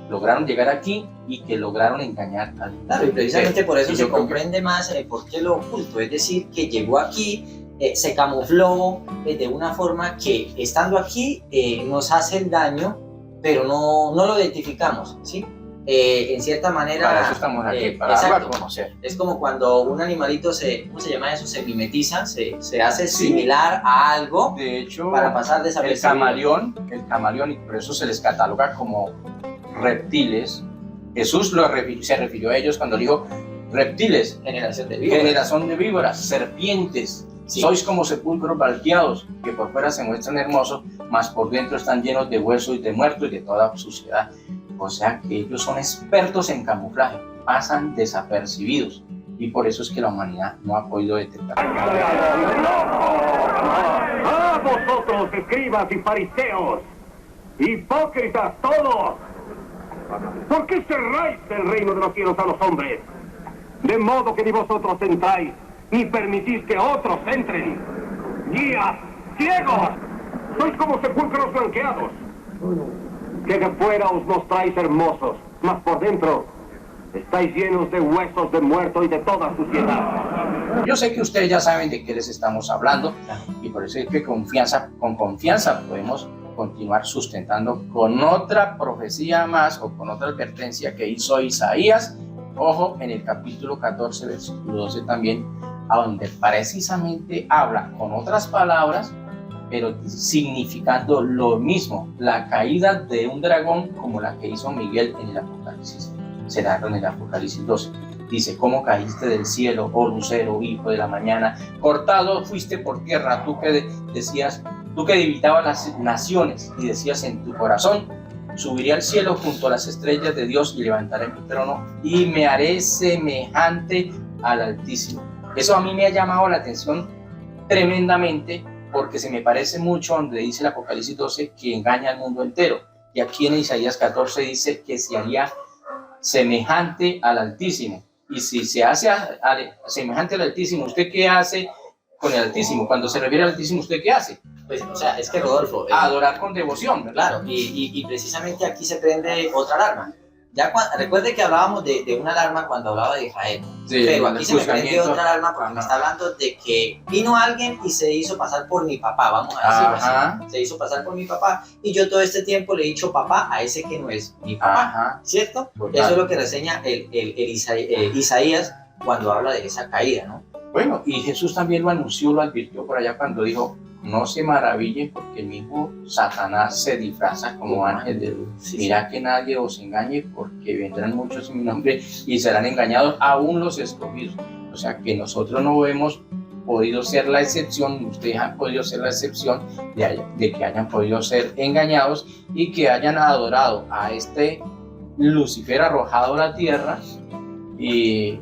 lograron llegar aquí y que lograron engañar al mundo. Claro, y precisamente por eso se comprende más por qué lo oculto, es decir, que llegó aquí, se camufló de una forma que estando aquí nos hace el daño, pero no lo identificamos, ¿sí? En cierta manera... Para eso estamos aquí, para darlo a conocer. Es como cuando un animalito ¿cómo se llama eso? Se mimetiza, se hace similar a algo, de hecho, para pasar desapercibido. El camaleón, y por eso se les cataloga como reptiles. Jesús se refirió a ellos cuando dijo reptiles, generación de víboras, serpientes. Sí. Sois como sepulcros blanqueados, que por fuera se muestran hermosos, mas por dentro están llenos de huesos y de muertos y de toda suciedad. O sea que ellos son expertos en camuflaje, pasan desapercibidos, y por eso es que la humanidad no ha podido detectar. ¡Ah, vosotros, escribas y fariseos! ¡Hipócritas todos! ¿Por qué cerráis el reino de los cielos a los hombres? De modo que ni vosotros entráis, ni permitís que otros entren. ¡Guías, ciegos! Sois como sepulcros blanqueados, que de fuera os mostráis hermosos, mas por dentro estáis llenos de huesos de muerto y de toda suciedad. Yo sé que ustedes ya saben de qué les estamos hablando y por eso es que con confianza podemos continuar sustentando con otra profecía más o con otra advertencia que hizo Isaías. Ojo, en el capítulo 14, versículo 12 también, a donde precisamente habla con otras palabras, pero significando lo mismo, la caída de un dragón como la que hizo Miguel en el Apocalipsis. Se narra en el Apocalipsis 12. Dice, ¿cómo caíste del cielo, oh lucero, hijo de la mañana? Cortado fuiste por tierra, tú que divitabas las naciones y decías en tu corazón, subiré al cielo junto a las estrellas de Dios y levantaré mi trono y me haré semejante al Altísimo. Eso a mí me ha llamado la atención tremendamente porque se me parece mucho donde dice el Apocalipsis 12 que engaña al mundo entero. Y aquí en Isaías 14 dice que se haría semejante al Altísimo. Y si se hace semejante al Altísimo, ¿usted qué hace con el Altísimo? Cuando se refiere al Altísimo, ¿usted qué hace? Pues, o sea, es que Rodolfo... adorar con devoción, ¿verdad? Claro, y precisamente aquí se prende otra alarma. Ya recuerde que hablábamos de una alarma cuando hablaba de Israel, sí, pero aquí se me prende otra alarma porque me está hablando de que vino alguien y se hizo pasar por mi papá, vamos a decirlo así. Se hizo pasar por mi papá y yo todo este tiempo le he dicho papá a ese que no es mi papá, ¿cierto? Total. Eso es lo que reseña Isaías cuando habla de esa caída, ¿no? Bueno, y Jesús también lo anunció, lo advirtió por allá cuando dijo, no se maravillen porque el mismo Satanás se disfraza como ángel de luz. Sí, mira que nadie os engañe porque vendrán muchos en mi nombre y serán engañados aún los escogidos. O sea que nosotros no hemos podido ser la excepción, ustedes han podido ser la excepción de que hayan podido ser engañados y que hayan adorado a este Lucifer arrojado a la tierra y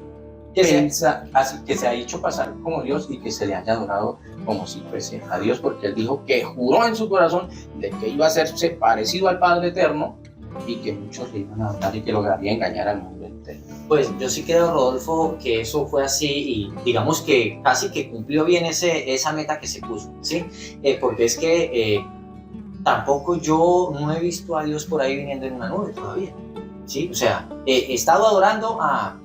que se ha hecho pasar como Dios y que se le haya adorado como si fuese a Dios, porque él dijo que juró en su corazón de que iba a hacerse parecido al Padre Eterno y que muchos le iban a adorar y que lograría engañar al mundo entero. Pues yo sí creo, Rodolfo, que eso fue así y digamos que casi que cumplió bien esa meta que se puso, ¿sí? Porque es que tampoco yo no he visto a Dios por ahí viniendo en una nube todavía, ¿sí? O sea, he estado adorando a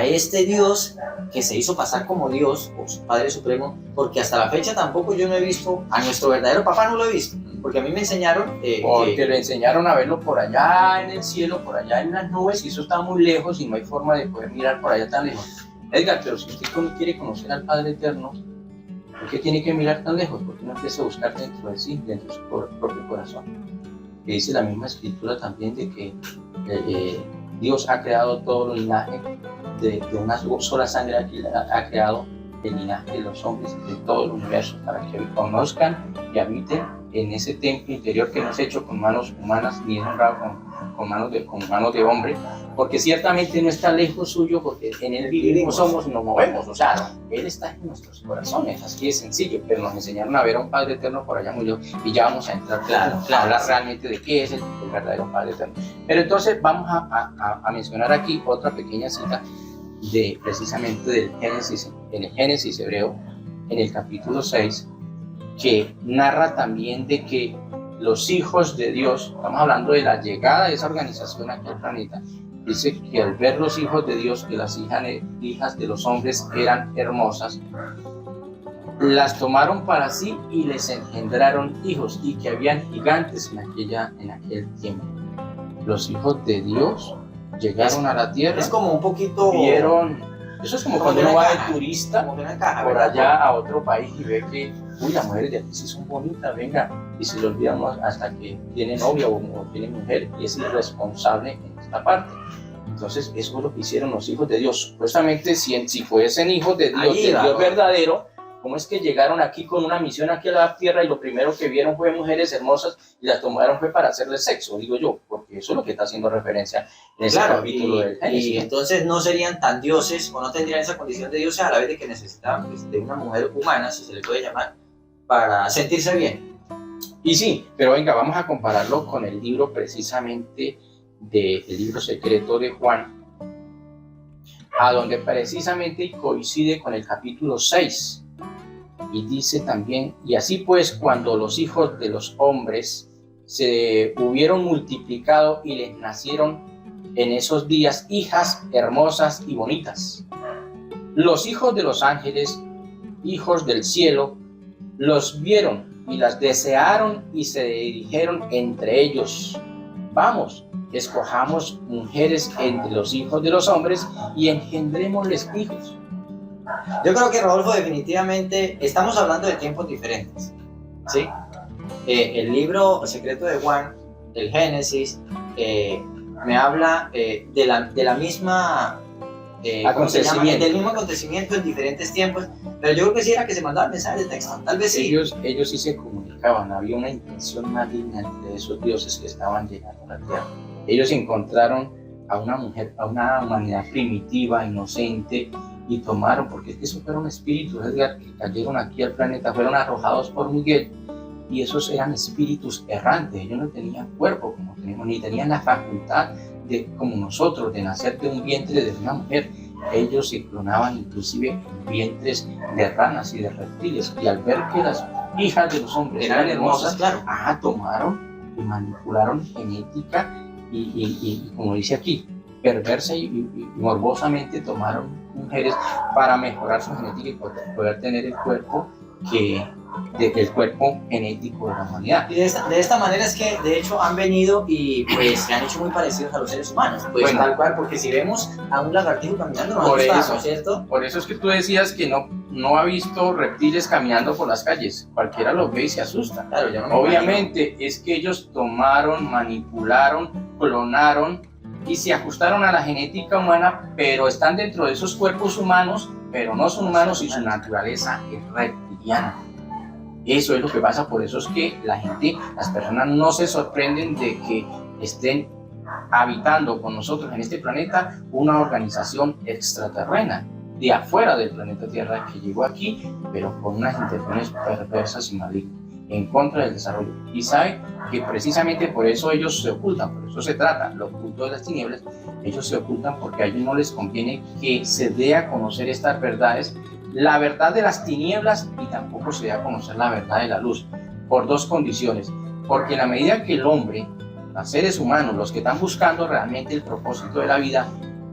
este Dios que se hizo pasar como Dios, o su Padre Supremo, porque hasta la fecha tampoco yo no he visto a nuestro verdadero papá, no lo he visto, porque a mí me enseñaron porque le enseñaron a verlo por allá en el cielo, por allá en las nubes, y eso está muy lejos y no hay forma de poder mirar por allá tan lejos. Edgar, pero si usted quiere conocer al Padre Eterno, ¿por qué tiene que mirar tan lejos? ¿Por qué no empieza a buscar dentro de sí, dentro de su propio corazón? Que dice la misma escritura también de que Dios ha creado todo el linaje de una sola sangre, ha creado el linaje de los hombres de todo el universo para que conozcan y habiten en ese templo interior que no es hecho con manos humanas ni es honrado con manos de hombre, porque ciertamente no está lejos suyo, porque en él vivimos, somos y nos movemos. O sea, él está en nuestros corazones, así de sencillo, pero nos enseñaron a ver a un Padre Eterno por allá muy lejos y ya vamos a entrar a hablar realmente de qué es el verdadero Padre Eterno. Pero entonces vamos a mencionar aquí otra pequeña cita precisamente del Génesis, en el Génesis hebreo, en el capítulo 6, que narra también de que los hijos de Dios, estamos hablando de la llegada de esa organización aquí al planeta, dice que al ver los hijos de Dios que las hijas de los hombres eran hermosas, las tomaron para sí y les engendraron hijos, y que habían gigantes en aquel tiempo. Los hijos de Dios llegaron a la tierra. Es como un poquito... Vieron... Eso es como cuando uno va de turista por ¿verdad? allá a otro país y ve que, uy, las mujeres de aquí sí son bonitas, venga, y se lo olvidamos hasta que tiene novia o tiene mujer, y es irresponsable en esta parte. Entonces, eso es lo que hicieron los hijos de Dios. Supuestamente, si fuesen hijos de Dios, Dios verdadero, ¿cómo es que llegaron aquí con una misión aquí a la tierra y lo primero que vieron fue mujeres hermosas y las tomaron fue para hacerles sexo? Digo yo, porque eso es lo que está haciendo referencia en ese capítulo del Génesis. Y entonces no serían tan dioses o no tendrían esa condición de dioses a la vez de que necesitaban pues, de una mujer humana, si se le puede llamar, para sentirse bien. Y sí, pero venga, vamos a compararlo con el libro precisamente del libro secreto de Juan, a donde precisamente coincide con el capítulo 6. Y dice también, y así pues, cuando los hijos de los hombres se hubieron multiplicado y les nacieron en esos días hijas hermosas y bonitas, los hijos de los ángeles, hijos del cielo, los vieron y las desearon y se dijeron entre ellos, vamos, escojamos mujeres entre los hijos de los hombres y engendrémosles hijos. Yo creo que, Rodolfo, definitivamente estamos hablando de tiempos diferentes, ¿sí? El libro secreto de Juan, el Génesis, me habla de la misma del mismo acontecimiento en diferentes tiempos, pero yo creo que sí era que se mandaban mensajes de texto, tal vez sí. Ellos sí se comunicaban, había una intención maligna entre esos dioses que estaban llegando a la tierra. Ellos encontraron a una mujer, a una humanidad primitiva, inocente, y tomaron, porque es que esos fueron espíritus, Edgar, que cayeron aquí al planeta, fueron arrojados por Miguel, y esos eran espíritus errantes. Ellos no tenían cuerpo como tenemos, ni tenían la facultad de, como nosotros, de nacer de un vientre de una mujer. Ellos se clonaban inclusive en vientres de ranas y de reptiles, y al ver que las hijas de los hombres eran hermosas, claro, tomaron y manipularon genética y como dice aquí, perversa y morbosamente tomaron mujeres para mejorar su genética y poder tener el cuerpo el cuerpo genético de la humanidad. Y de esta manera es que de hecho han venido y pues se han hecho muy parecidos a los seres humanos, pues bueno, tal cual, porque si vemos a un lagartijo caminando no asustamos, ¿cierto? Por eso es que tú decías que no ha visto reptiles caminando por las calles, cualquiera los ve y se asusta. Claro, yo no obviamente es que ellos tomaron, manipularon, clonaron y se ajustaron a la genética humana, pero están dentro de esos cuerpos humanos, pero no son humanos y su naturaleza es reptiliana. Eso es lo que pasa, por eso es que las personas no se sorprenden de que estén habitando con nosotros en este planeta una organización extraterrena de afuera del planeta Tierra que llegó aquí, pero con unas intenciones perversas y malignas en contra del desarrollo. Y sabe que precisamente por eso ellos se ocultan, por eso se trata, lo oculto de las tinieblas, ellos se ocultan porque a ellos no les conviene que se dé a conocer estas verdades, la verdad de las tinieblas, y tampoco se dé a conocer la verdad de la luz, por dos condiciones. Porque en la medida que el hombre, los seres humanos, los que están buscando realmente el propósito de la vida,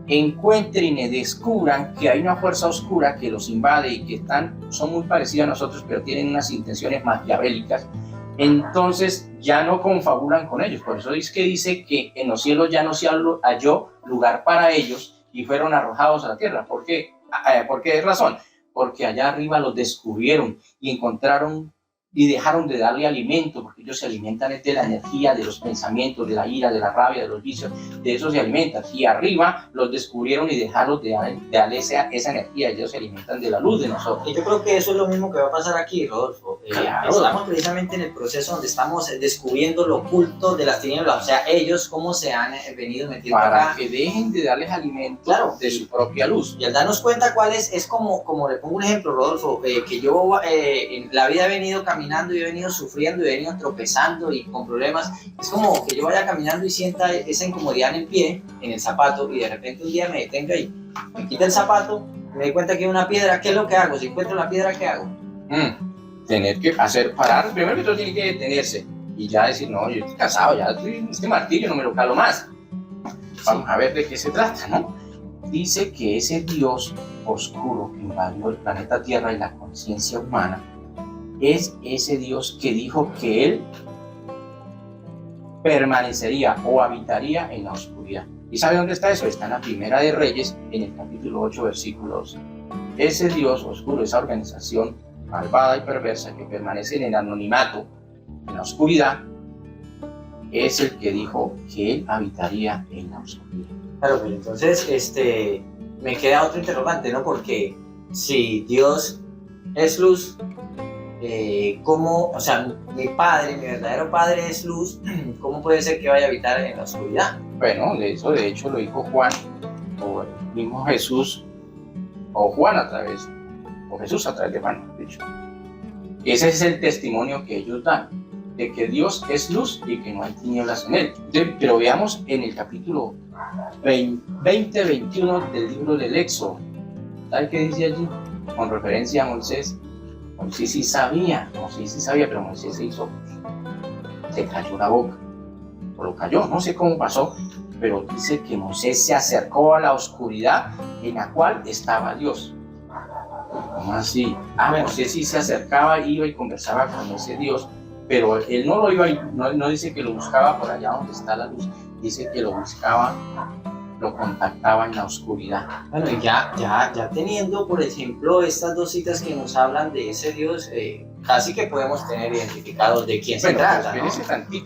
encuentren y descubran que hay una fuerza oscura que los invade y que son muy parecidos a nosotros, pero tienen unas intenciones maquiavélicas, entonces ya no confabulan con ellos. Por eso dice que en los cielos ya no se halló lugar para ellos y fueron arrojados a la tierra. ¿Por qué? ¿Por qué razón? Porque allá arriba los descubrieron y encontraron y dejaron de darle alimento, porque ellos se alimentan de la energía, de los pensamientos, de la ira, de la rabia, de los vicios, de eso se alimentan. Y arriba los descubrieron y dejaron de darle esa energía, ellos se alimentan de la luz de nosotros. Y yo creo que eso es lo mismo que va a pasar aquí, Rodolfo. Claro. Estamos precisamente en el proceso donde estamos descubriendo lo oculto de las tinieblas, o sea, ellos cómo se han venido metiendo para acá, que dejen de darles alimento, claro, de su propia luz. Y al darnos cuenta cuál es como le pongo un ejemplo, Rodolfo, que yo en la vida he venido caminando y he venido sufriendo y he venido tropezando y con problemas. Es como que yo vaya caminando y sienta esa incomodidad en el pie, en el zapato, y de repente un día me detenga y me quita el zapato, me doy cuenta que hay una piedra. ¿Qué es lo que hago? Si encuentro la piedra, ¿qué hago? Tener que hacer parar, primero que todo tiene que detenerse y ya decir, no, yo estoy cansado, ya este martirio no me lo calo más. Vamos a ver de qué se trata, ¿no? Dice que ese Dios oscuro que invadió el planeta Tierra y la conciencia humana es ese Dios que dijo que él permanecería o habitaría en la oscuridad. ¿Y sabe dónde está eso? Está en la Primera de Reyes, en el capítulo 8, versículo 12. Ese Dios oscuro, esa organización malvada y perversa que permanece en el anonimato, en la oscuridad, es el que dijo que él habitaría en la oscuridad. Claro, pero entonces me queda otro interrogante, ¿no? Porque si Dios es luz, ¿cómo, o sea, mi verdadero padre es luz, ¿cómo puede ser que vaya a habitar en la oscuridad? Bueno, eso de hecho lo dijo Juan, o el mismo Jesús, o Juan o Jesús a través de Juan, de hecho. Ese es el testimonio que ellos dan, de que Dios es luz y que no hay tinieblas en él. Pero veamos en el capítulo 20-21 del libro del Éxodo. ¿Sabe qué dice allí? Con referencia a Moisés. Moisés sí sabía, pero Moisés se cayó la boca, o lo cayó, no sé cómo pasó, pero dice que Moisés se acercó a la oscuridad en la cual estaba Dios. ¿Cómo así? Moisés sí se acercaba, iba y conversaba con ese Dios, pero él no lo iba, no dice que lo buscaba por allá donde está la luz, dice que lo buscaba, lo contactaba en la oscuridad. Bueno, y ya teniendo, por ejemplo, estas dos citas que nos hablan de ese Dios, casi que podemos tener identificados de quién se trata, ¿no?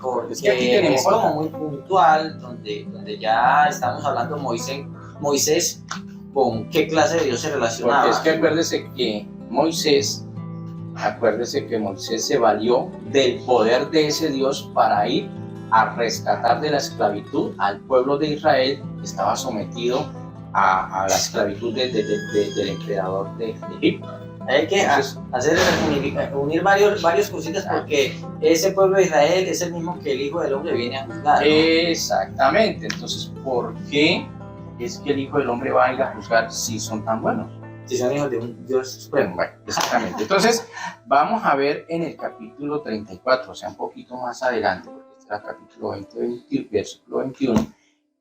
Porque es que aquí tenemos como muy puntual, donde ya estamos hablando Moisés, ¿con qué clase de Dios se relacionaba? Porque es que acuérdese que Moisés se valió del poder de ese Dios para ir a rescatar de la esclavitud al pueblo de Israel que estaba sometido a la esclavitud del emperador de Egipto. Hay que unir varias cositas porque ese pueblo de Israel es el mismo que el Hijo del Hombre viene a juzgar, ¿no? Exactamente. Entonces, ¿por qué es que el Hijo del Hombre va a ir a juzgar si son tan buenos? Si son hijos de un Dios supremo. Bueno, exactamente. Entonces, vamos a ver en el capítulo 34, o sea, un poquito más adelante, porque este era el capítulo 20, versículo 21.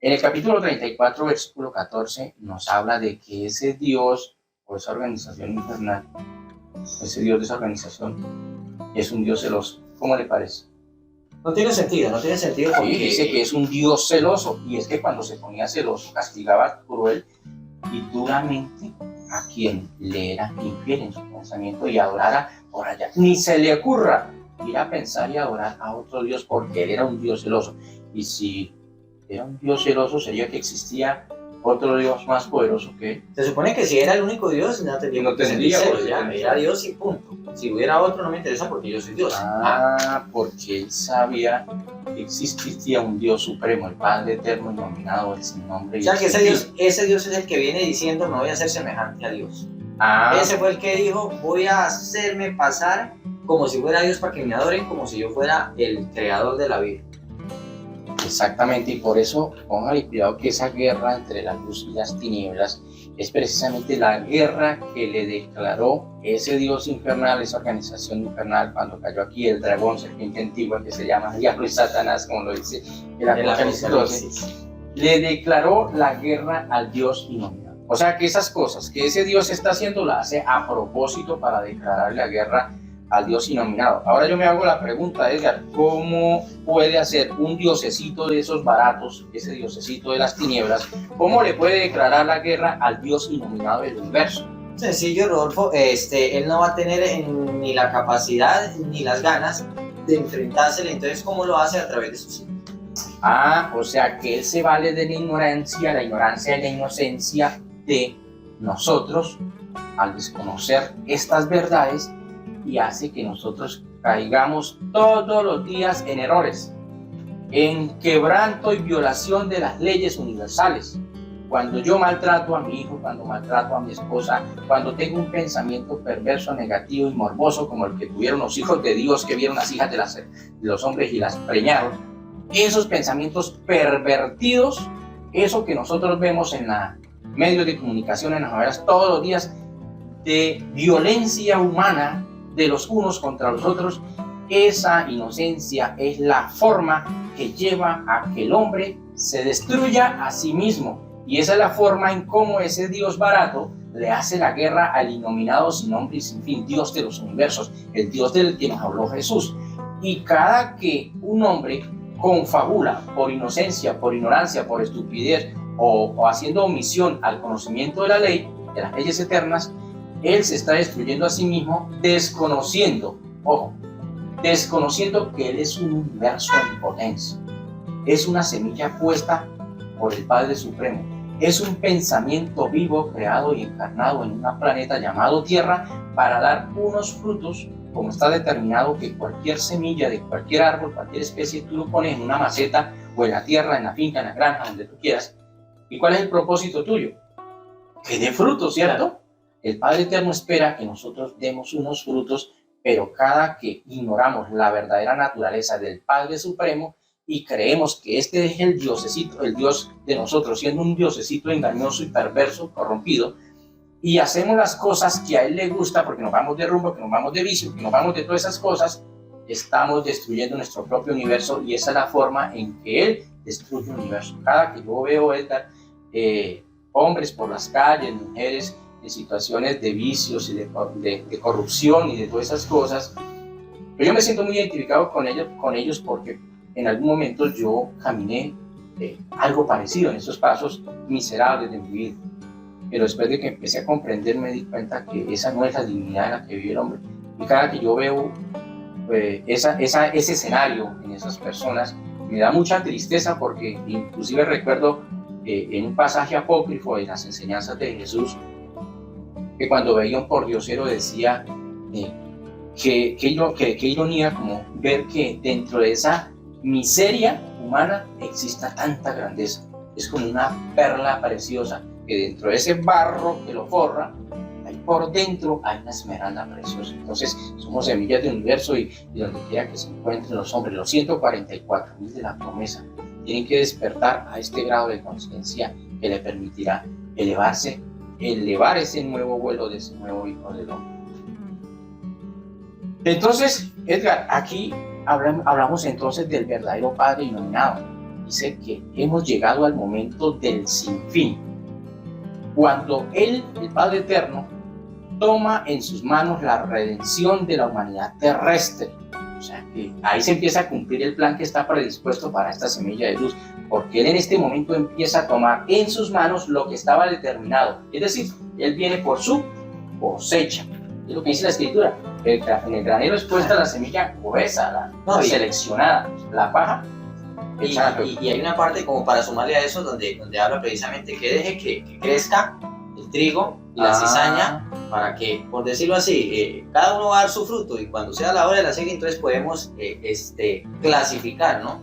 En el capítulo 34, versículo 14, nos habla de que ese Dios, o esa organización infernal, ese Dios de esa organización, es un Dios celoso. ¿Cómo le parece? No tiene sentido porque... Sí, dice que es un Dios celoso, y es que cuando se ponía celoso, castigaba cruel y duramente a quien le era infiel en su pensamiento y adorara por allá. Ni se le ocurra ir a pensar y adorar a otro Dios, porque él era un Dios celoso. Y si era un Dios celoso, sería que existía otro Dios más poderoso que él. Se supone que si era el único Dios, no tendría No por qué tendría sentirse, por qué ya, sentirse. era Dios y punto. Si hubiera otro no me interesa porque yo soy Dios. Porque él sabía que existía un Dios supremo, el Padre eterno, iluminado, el sin nombre. O Y sea el que sin fin. ese Dios es el que viene diciendo me voy a hacer semejante a Dios. Ese fue el que dijo voy a hacerme pasar como si fuera Dios para que me adoren, como si yo fuera el creador de la vida. Exactamente, y por eso póngale cuidado que esa guerra entre la luz y las tinieblas es precisamente la guerra que le declaró ese Dios infernal, esa organización infernal, cuando cayó aquí el dragón, serpiente antigua, que se llama Diablo y Satanás, como lo dice el Apocalipsis 12, le declaró la guerra al Dios inominado. O sea que esas cosas que ese Dios está haciendo, la hace a propósito para declarar la guerra al Dios inominado. Ahora yo me hago la pregunta, Edgar, ¿cómo puede hacer un diosecito de esos baratos, ese diosecito de las tinieblas, cómo le puede declarar la guerra al Dios inominado del universo? Sencillo, Rodolfo, él no va a tener ni la capacidad ni las ganas de enfrentársele, entonces ¿cómo lo hace? A través de sus hijos. O sea que él se vale de la ignorancia y la inocencia de nosotros al desconocer estas verdades y hace que nosotros caigamos todos los días en errores, en quebranto y violación de las leyes universales. Cuando yo maltrato a mi hijo, cuando maltrato a mi esposa, cuando tengo un pensamiento perverso, negativo y morboso como el que tuvieron los hijos de Dios que vieron las hijas de los hombres y las preñaron, esos pensamientos pervertidos, eso que nosotros vemos en los medios de comunicación, en las novelas todos los días, de violencia humana de los unos contra los otros, esa inocencia es la forma que lleva a que el hombre se destruya a sí mismo, y esa es la forma en cómo ese Dios barato le hace la guerra al inominado sin nombre y sin fin, Dios de los universos, el Dios del que nos habló Jesús. Y cada que un hombre confabula por inocencia, por ignorancia, por estupidez o haciendo omisión al conocimiento de la ley, de las leyes eternas, él se está destruyendo a sí mismo, desconociendo que él es un universo en potencia. Es una semilla puesta por el Padre Supremo. Es un pensamiento vivo, creado y encarnado en un planeta llamado Tierra para dar unos frutos, como está determinado que cualquier semilla de cualquier árbol, cualquier especie, tú lo pones en una maceta o en la tierra, en la finca, en la granja, donde tú quieras. ¿Y cuál es el propósito tuyo? Que dé frutos, ¿cierto? El Padre Eterno espera que nosotros demos unos frutos, pero cada que ignoramos la verdadera naturaleza del Padre Supremo y creemos que este es el diosecito, el Dios de nosotros, siendo un diosecito engañoso y perverso, corrompido, y hacemos las cosas que a él le gusta, porque nos vamos de rumbo, que nos vamos de vicio, que nos vamos de todas esas cosas, estamos destruyendo nuestro propio universo, y esa es la forma en que él destruye el universo. Cada que yo veo, Edgar, hombres por las calles, mujeres en situaciones de vicios y de corrupción y de todas esas cosas, pero yo me siento muy identificado con ellos porque en algún momento yo caminé algo parecido en esos pasos miserables de mi vida. Pero después de que empecé a comprender me di cuenta que esa no es la dignidad en la que vive el hombre. Y cada que yo veo ese escenario en esas personas, me da mucha tristeza porque inclusive recuerdo en un pasaje apócrifo de las enseñanzas de Jesús, que cuando veía un pordiosero decía que ironía como ver que dentro de esa miseria humana exista tanta grandeza. Es como una perla preciosa que dentro de ese barro que lo forra, ahí por dentro hay una esmeralda preciosa. Entonces somos semillas de universo y donde quiera que se encuentren los hombres, los 144,000 de la promesa, tienen que despertar a este grado de conciencia que le permitirá elevar ese nuevo vuelo de ese nuevo hijo del hombre. Entonces, Edgar, aquí hablamos entonces del verdadero Padre iluminado. Dice que hemos llegado al momento del sinfín, cuando Él, el Padre Eterno, toma en sus manos la redención de la humanidad terrestre. O sea, que ahí se empieza a cumplir el plan que está predispuesto para esta semilla de luz, porque Él en este momento empieza a tomar en sus manos lo que estaba determinado. Es decir, Él viene por su cosecha. Es lo que dice la Escritura. En el granero es puesta la semilla gruesa, la seleccionada. La paja Exacto. Y hay una parte como para sumarle a eso donde habla precisamente que deje que crezca el trigo y la cizaña, para que, por decirlo así, cada uno va a dar su fruto, y cuando sea la hora de la siega, entonces podemos clasificar, ¿no?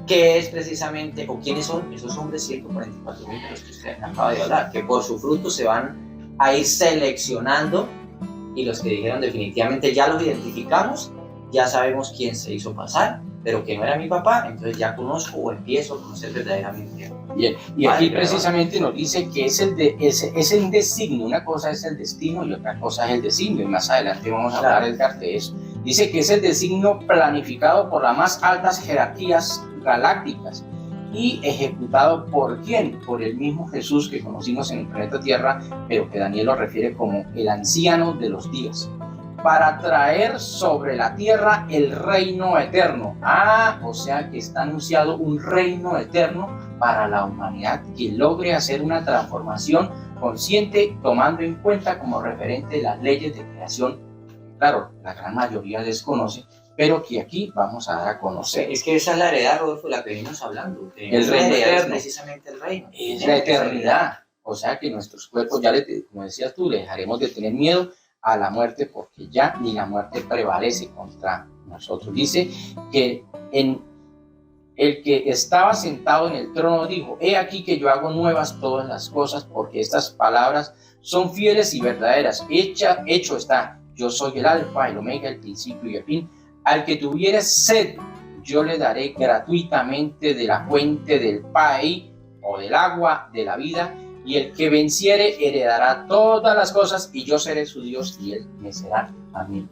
¿Qué es precisamente, o quiénes son esos hombres 144.000 de los que usted acaba de hablar? Que por su fruto se van a ir seleccionando, y los que dijeron definitivamente ya los identificamos, ya sabemos quién se hizo pasar, pero que no era mi papá, entonces ya conozco o empiezo a conocer verdaderamente. Bien, y aquí precisamente nos dice que es el designio. Una cosa es el destino y otra cosa es el designio, y más adelante vamos a hablar, Edgar, de eso. Dice que es el designio planificado por las más altas jerarquías galácticas y ejecutado ¿por quién? Por el mismo Jesús que conocimos en el planeta Tierra, pero que Daniel lo refiere como el anciano de los días, para traer sobre la tierra el reino eterno. O sea que está anunciado un reino eterno para la humanidad que logre hacer una transformación consciente, tomando en cuenta como referente las leyes de creación. Claro, la gran mayoría desconoce, pero que aquí vamos a dar a conocer. Es que esa es la heredad, Rodolfo, la que venimos hablando. El reino eterno. Precisamente el reino. Es la eternidad. O sea que nuestros cuerpos, como decías tú, le dejaremos de tener miedo a la muerte, porque ya ni la muerte prevalece contra nosotros. Dice que el que estaba sentado en el trono dijo: he aquí que yo hago nuevas todas las cosas, porque estas palabras son fieles y verdaderas. Hecho está, yo soy el alfa, el omega, el principio y el fin. Al que tuviere sed, yo le daré gratuitamente de la fuente del Pai, o del agua de la vida. Y el que venciere heredará todas las cosas, y yo seré su Dios, y él me será a mí.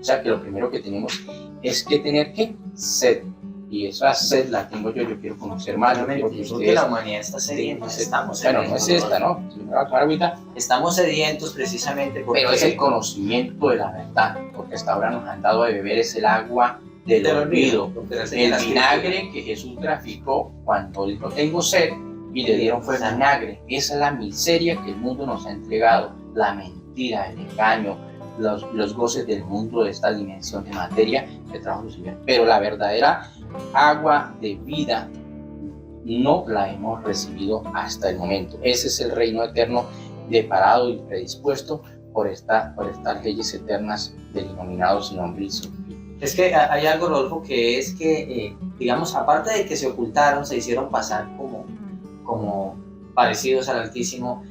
O sea que lo primero que tenemos es que tener ¿qué? Sed. Y esa sed la tengo yo quiero conocer más. Yo creo que la humanidad está sedienta. Bueno, no es esta, ¿no? Estamos sedientos precisamente porque... Pero es el conocimiento de la verdad, porque hasta ahora nos han dado de beber es el agua del olvido, el vinagre que Jesús traficó cuando dijo: tengo sed, y le dieron fue vinagre. Esa es la miseria que el mundo nos ha entregado, la mentira, el engaño, los goces del mundo, de esta dimensión de materia que trajo Lucifer. Pero la verdadera agua de vida no la hemos recibido hasta el momento. Ese es el reino eterno deparado y predispuesto por estas leyes eternas del denominado sin nombre y sin fin. Es que hay algo, Rodolfo, que es que, digamos, aparte de que se ocultaron, se hicieron pasar como parecidos al Altísimo,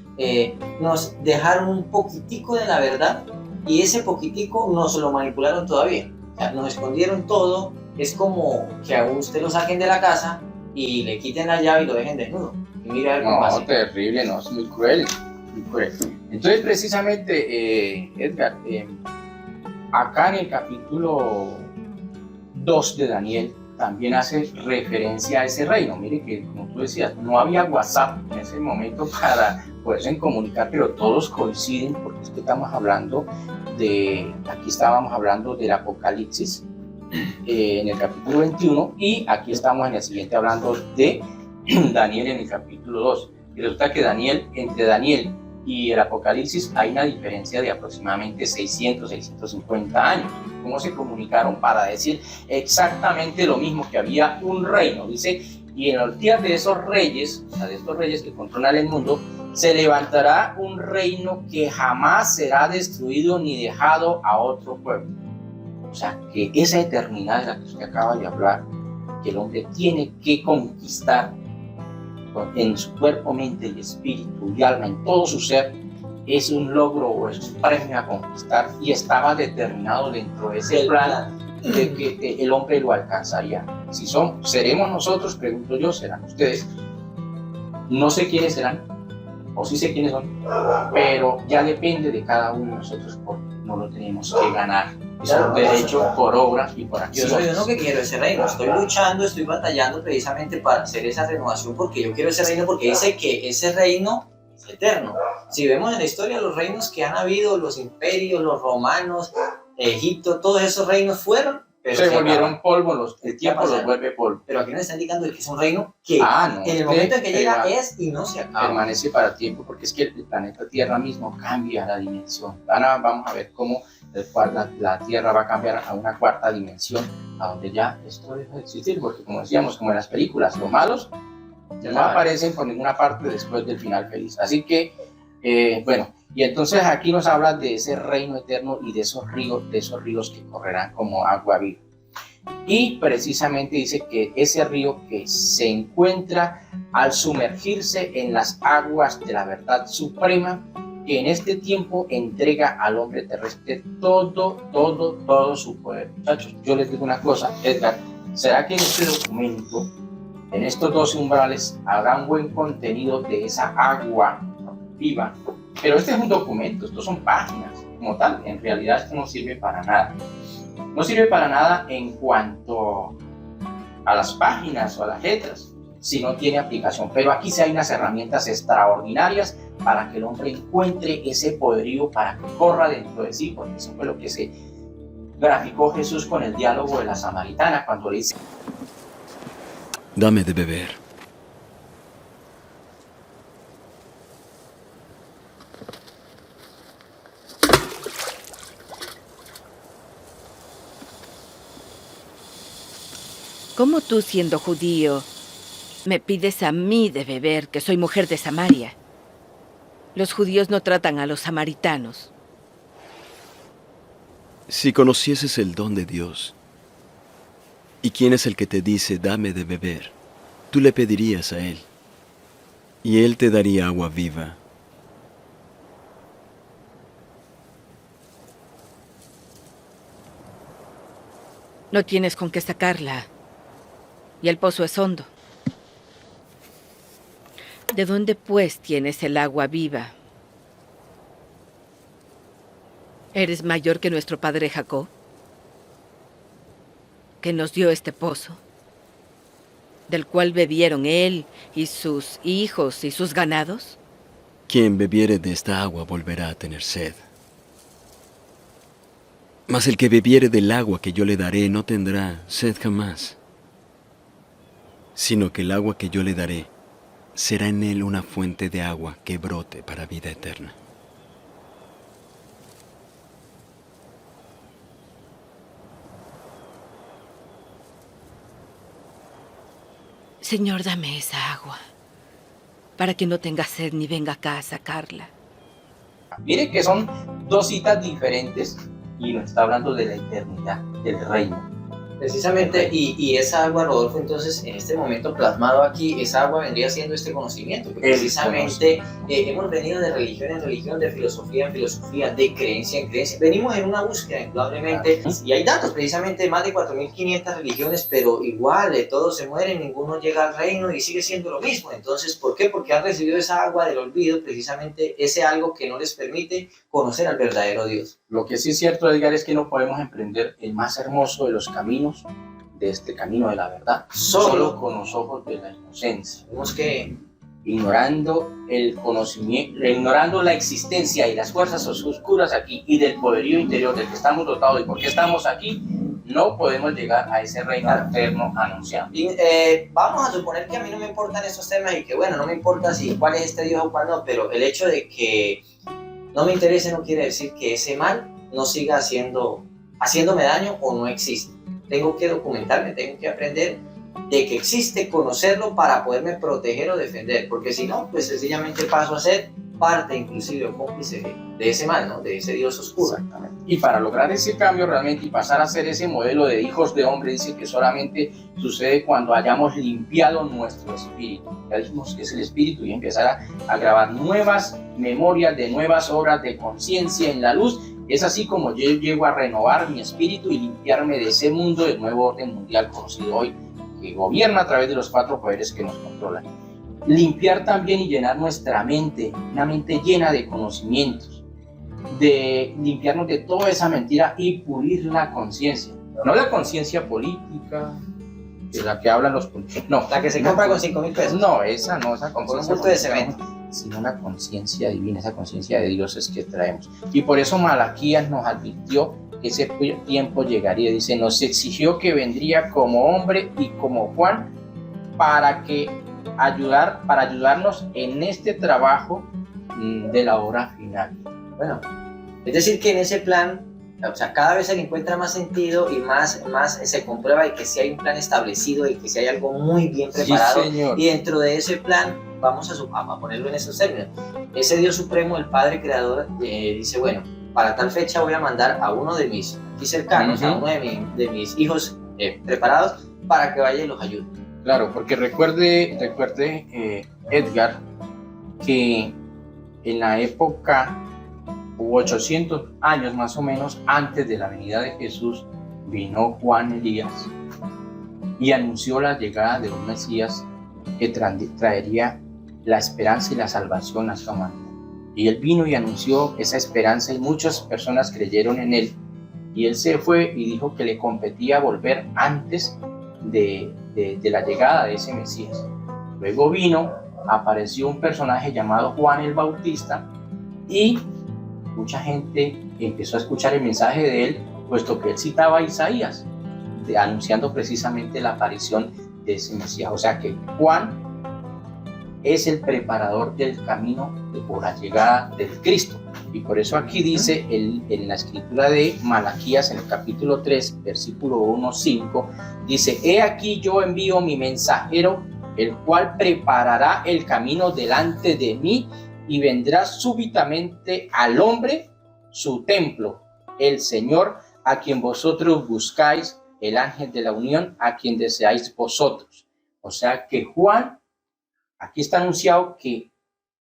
nos dejaron un poquitico de la verdad, y ese poquitico nos lo manipularon todavía. O sea, nos escondieron todo. Es como que a usted lo saquen de la casa y le quiten la llave y lo dejen desnudo. Y mira algo más. No, terrible, no, es muy cruel, muy cruel. Entonces, precisamente, Edgar, acá en el capítulo 2 de Daniel también hace referencia a ese reino. Mire que, como tú decías, no había WhatsApp en ese momento para poderse comunicar, pero todos coinciden, porque es que estamos hablando aquí estábamos hablando del Apocalipsis en el capítulo 21, y aquí estamos en el siguiente hablando de Daniel en el capítulo 2. Y resulta que entre Daniel y el Apocalipsis hay una diferencia de aproximadamente 650 años. ¿Cómo se comunicaron para decir exactamente lo mismo? Que había un reino, dice, y en los días de esos reyes, o sea, de estos reyes que controlan el mundo, se levantará un reino que jamás será destruido ni dejado a otro pueblo. O sea, que esa eternidad de la que usted acaba de hablar, que el hombre tiene que conquistar en su cuerpo, mente y espíritu y alma, en todo su ser, es un logro o es un premio a conquistar, y estaba determinado dentro de ese plan de que el hombre lo alcanzaría. Si seremos nosotros, pregunto yo, serán ustedes. No sé quiénes serán, o sí sé quiénes son, pero ya depende de cada uno de nosotros, porque no lo tenemos que ganar. Es un derecho por obra y por acción. Yo soy uno que quiero ese reino, estoy luchando, estoy batallando precisamente para hacer esa renovación, porque yo quiero ese reino, porque dice que ese reino es eterno. Si vemos en la historia los reinos que han habido, los imperios, los romanos, Egipto, todos esos reinos fueron Pero se se volvieron acaba. polvo, el ¿Qué tiempo va a los pasar? vuelve polvo. Pero aquí nos está indicando que es un reino que No, en el momento en que llega perma- es y no se acaba. permanece para tiempo, porque es que el planeta Tierra mismo cambia la dimensión. Ahora vamos a ver cómo la Tierra va a cambiar a una cuarta dimensión, a donde ya esto deja de existir, porque como decíamos, como en las películas, los malos no aparecen por ninguna parte después del final feliz. Así que, bueno, y entonces aquí nos habla de ese reino eterno y de esos ríos que correrán como agua viva. Y precisamente dice que ese río que se encuentra al sumergirse en las aguas de la verdad suprema, que en este tiempo entrega al hombre terrestre todo su poder. Muchachos, yo les digo una cosa, Edgar, ¿será que en este documento, en estos 12 umbrales, habrá un buen contenido de esa agua viva? Pero este es un documento, estos son páginas como tal, en realidad esto no sirve para nada. No sirve para nada en cuanto a las páginas o a las letras, si no tiene aplicación. Pero aquí sí hay unas herramientas extraordinarias para que el hombre encuentre ese poderío, para que corra dentro de sí, porque eso fue lo que se graficó Jesús con el diálogo de la samaritana, cuando le dice: Dame de beber. ¿Cómo tú, siendo judío, me pides a mí de beber, que soy mujer de Samaria? Los judíos no tratan a los samaritanos. Si conocieses el don de Dios, ¿y quién es el que te dice, dame de beber? Tú le pedirías a Él, y Él te daría agua viva. No tienes con qué sacarla, y el pozo es hondo. ¿De dónde, pues, tienes el agua viva? ¿Eres mayor que nuestro padre Jacob, que nos dio este pozo, del cual bebieron él y sus hijos y sus ganados? Quien bebiere de esta agua volverá a tener sed. Mas el que bebiere del agua que yo le daré no tendrá sed jamás, sino que el agua que yo le daré será en él una fuente de agua que brote para vida eterna. Señor, dame esa agua, para que no tenga sed ni venga acá a sacarla. Mire que son dos citas diferentes y nos está hablando de la eternidad, del reino. Precisamente, y esa agua, Rodolfo, entonces, en este momento plasmado aquí, esa agua vendría siendo este conocimiento, que precisamente hemos venido de religión en religión, de filosofía en filosofía, de creencia en creencia. Venimos en una búsqueda, indudablemente, y hay datos, precisamente, más de 4.500 religiones, pero igual, todos se mueren, ninguno llega al reino y sigue siendo lo mismo. Entonces, ¿por qué? Porque han recibido esa agua del olvido, precisamente ese algo que no les permite conocer al verdadero Dios. Lo que sí es cierto, Edgar, es que no podemos emprender el más hermoso de los caminos, de este camino de la verdad, solo con los ojos de la inocencia. Tenemos que Ignorando el conocimiento, ignorando la existencia y las fuerzas oscuras aquí y del poderío interior del que estamos dotados y por qué estamos aquí, no podemos llegar a ese reino eterno anunciado. Y, vamos a suponer que a mí no me importan esos temas y que bueno, no me importa si cuál es este Dios o cuál no, pero el hecho de que no me interese no quiere decir que ese mal no siga haciéndome daño o no existe. Tengo que documentarme, tengo que aprender de que existe, conocerlo para poderme proteger o defender, porque si no, pues sencillamente paso a ser parte inclusive o cómplice de ese mal, ¿no? De ese Dios oscuro. Exactamente. Y para lograr ese cambio realmente y pasar a ser ese modelo de hijos de hombre, dice que solamente sucede cuando hayamos limpiado nuestro espíritu. Ya dijimos que es el espíritu y empezar a grabar nuevas memorias de nuevas obras de conciencia en la luz. Es así como yo llego a renovar mi espíritu y limpiarme de ese mundo del nuevo orden mundial conocido hoy, que gobierna a través de los 4 poderes que nos controlan. Limpiar también y llenar nuestra mente, una mente llena de conocimientos, de limpiarnos de toda esa mentira y pulir la conciencia. No la conciencia política, de la que hablan los políticos. No, La que se compra con 5.000 pesos. no, esa conciencia. Con un bulto de cemento. Sino la conciencia divina, esa conciencia de Dios es que traemos. Y por eso Malaquías nos advirtió ese tiempo llegaría. Dice, nos exigió que vendría como hombre y como Juan para ayudarnos en este trabajo de la obra final. Bueno, es decir que en ese plan, o sea, cada vez se le encuentra más sentido y más se comprueba de que si hay un plan establecido y que si hay algo muy bien preparado. Sí, señor. Y dentro de ese plan, vamos a ponerlo en esos términos, ese Dios Supremo, el Padre Creador, dice, bueno, para tal fecha voy a mandar a uno de mis aquí cercanos, a uno de mis hijos preparados para que vaya y los ayude. Claro, porque recuerde Edgar, que en la época, 800 años más o menos antes de la venida de Jesús, vino Juan Elías y anunció la llegada de un Mesías que traería la esperanza y la salvación a su humanidad. Y él vino y anunció esa esperanza y muchas personas creyeron en él. Y él se fue y dijo que le competía volver antes de la llegada de ese Mesías. Luego apareció un personaje llamado Juan el Bautista y mucha gente empezó a escuchar el mensaje de él, puesto que él citaba a Isaías, anunciando precisamente la aparición de ese Mesías. O sea que Juan es el preparador del camino por la llegada del Cristo. Y por eso aquí dice en la escritura de Malaquías, en el capítulo 3, versículo 1-5, dice, he aquí yo envío mi mensajero, el cual preparará el camino delante de mí, y vendrá súbitamente al hombre su templo, el Señor a quien vosotros buscáis, el ángel de la unión a quien deseáis vosotros. O sea que Juan, aquí está anunciado que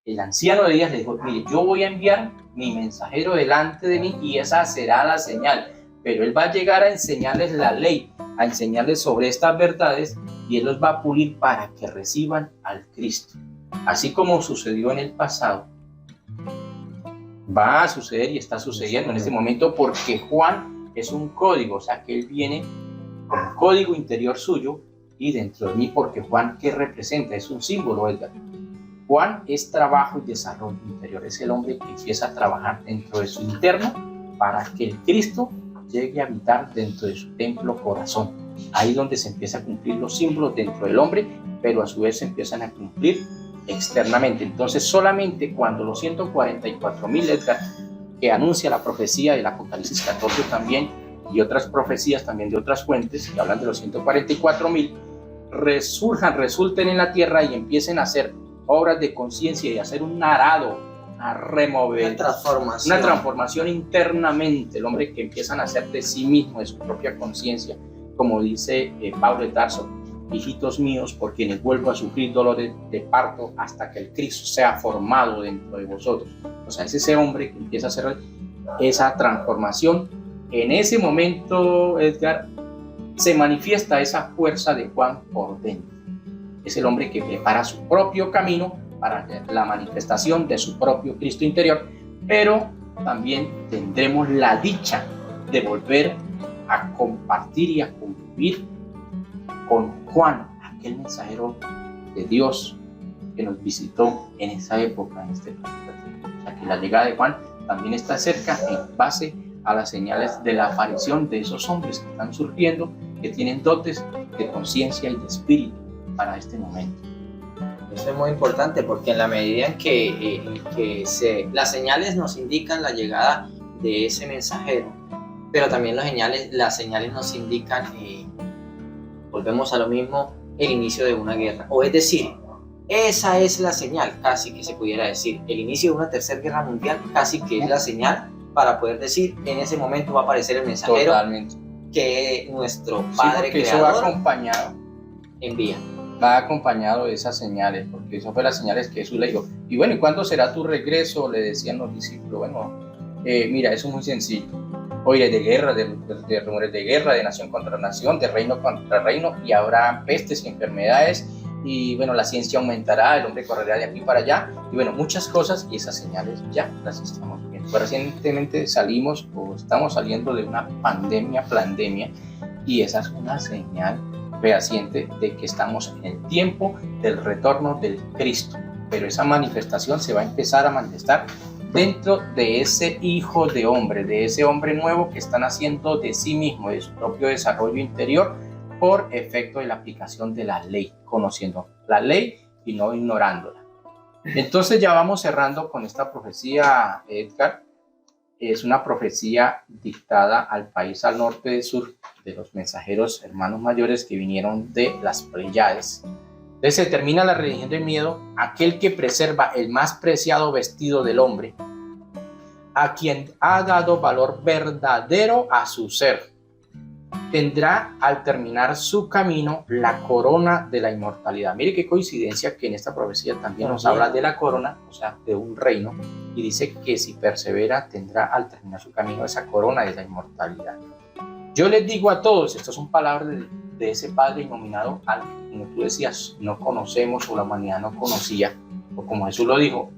el anciano de días le dijo, mire, yo voy a enviar mi mensajero delante de mí y esa será la señal, pero él va a llegar a enseñarles la ley, a enseñarles sobre estas verdades y él los va a pulir para que reciban al Cristo. Así como sucedió en el pasado, va a suceder y está sucediendo en este momento, porque Juan es un código, o sea que él viene con un código interior suyo y dentro de mí, porque Juan, ¿qué representa? Es un símbolo, Edgar. Juan es trabajo y desarrollo interior, es el hombre que empieza a trabajar dentro de su interno para que el Cristo llegue a habitar dentro de su templo corazón. Ahí donde se empieza a cumplir los símbolos dentro del hombre, pero a su vez se empiezan a cumplir externamente. Entonces solamente cuando los 144.000, Edgar, que anuncia la profecía del Apocalipsis 14 también, y otras profecías también de otras fuentes que hablan de los 144.000, resulten en la tierra y empiecen a hacer obras de conciencia y hacer un arado, a remover, una transformación internamente, el hombre que empiezan a hacer de sí mismo, de su propia conciencia, como dice Pablo de Tarso, hijitos míos, por quienes vuelvo a sufrir dolores de parto hasta que el Cristo sea formado dentro de vosotros. O sea, es ese hombre que empieza a hacer esa transformación. En ese momento, Edgar, se manifiesta esa fuerza de Juan por dentro. Es el hombre que prepara su propio camino para la manifestación de su propio Cristo interior, pero también tendremos la dicha de volver a compartir y a convivir con Juan, aquel mensajero de Dios que nos visitó en esa época, en este planeta. O sea que la llegada de Juan también está cerca en base a las señales de la aparición de esos hombres que están surgiendo, que tienen dotes de conciencia y de espíritu para este momento. Eso es muy importante porque en la medida en que las señales nos indican la llegada de ese mensajero, pero también las señales nos indican, volvemos a lo mismo, el inicio de una guerra. O es decir, esa es la señal, casi que se pudiera decir, el inicio de una tercera guerra mundial, casi que es la señal para poder decir, en ese momento va a aparecer el mensajero. Totalmente. Que nuestro Padre Creador eso va acompañado, envía. Va acompañado de esas señales, porque eso fue las señales que Jesús le dijo. Y bueno, ¿y cuándo será tu regreso? Le decían los discípulos. Bueno, mira, eso es muy sencillo. Oye, de guerra, de rumores de guerra, de nación contra nación, de reino contra reino, y habrá pestes y enfermedades, y bueno, la ciencia aumentará, el hombre correrá de aquí para allá, y bueno, muchas cosas, y esas señales ya las estamos viendo. Pues recientemente estamos saliendo de una pandemia, y esa es una señal fehaciente de que estamos en el tiempo del retorno del Cristo, pero esa manifestación se va a empezar a manifestar dentro de ese hijo de hombre, de ese hombre nuevo que están haciendo de sí mismo, de su propio desarrollo interior, por efecto de la aplicación de la ley, conociendo la ley y no ignorándola. Entonces ya vamos cerrando con esta profecía, Edgar. Es una profecía dictada al país al norte del sur, de los mensajeros hermanos mayores que vinieron de las Pleiades. Entonces se termina la religión del miedo, aquel que preserva el más preciado vestido del hombre, a quien ha dado valor verdadero a su ser, tendrá al terminar su camino la corona de la inmortalidad. Mire qué coincidencia que en esta profecía también nos habla de la corona, o sea, de un reino, y dice que si persevera tendrá al terminar su camino esa corona de la inmortalidad. Yo les digo a todos, estas son palabras de ese Padre iluminado al que, como tú decías, no conocemos o la humanidad no conocía, o como Jesús lo dijo,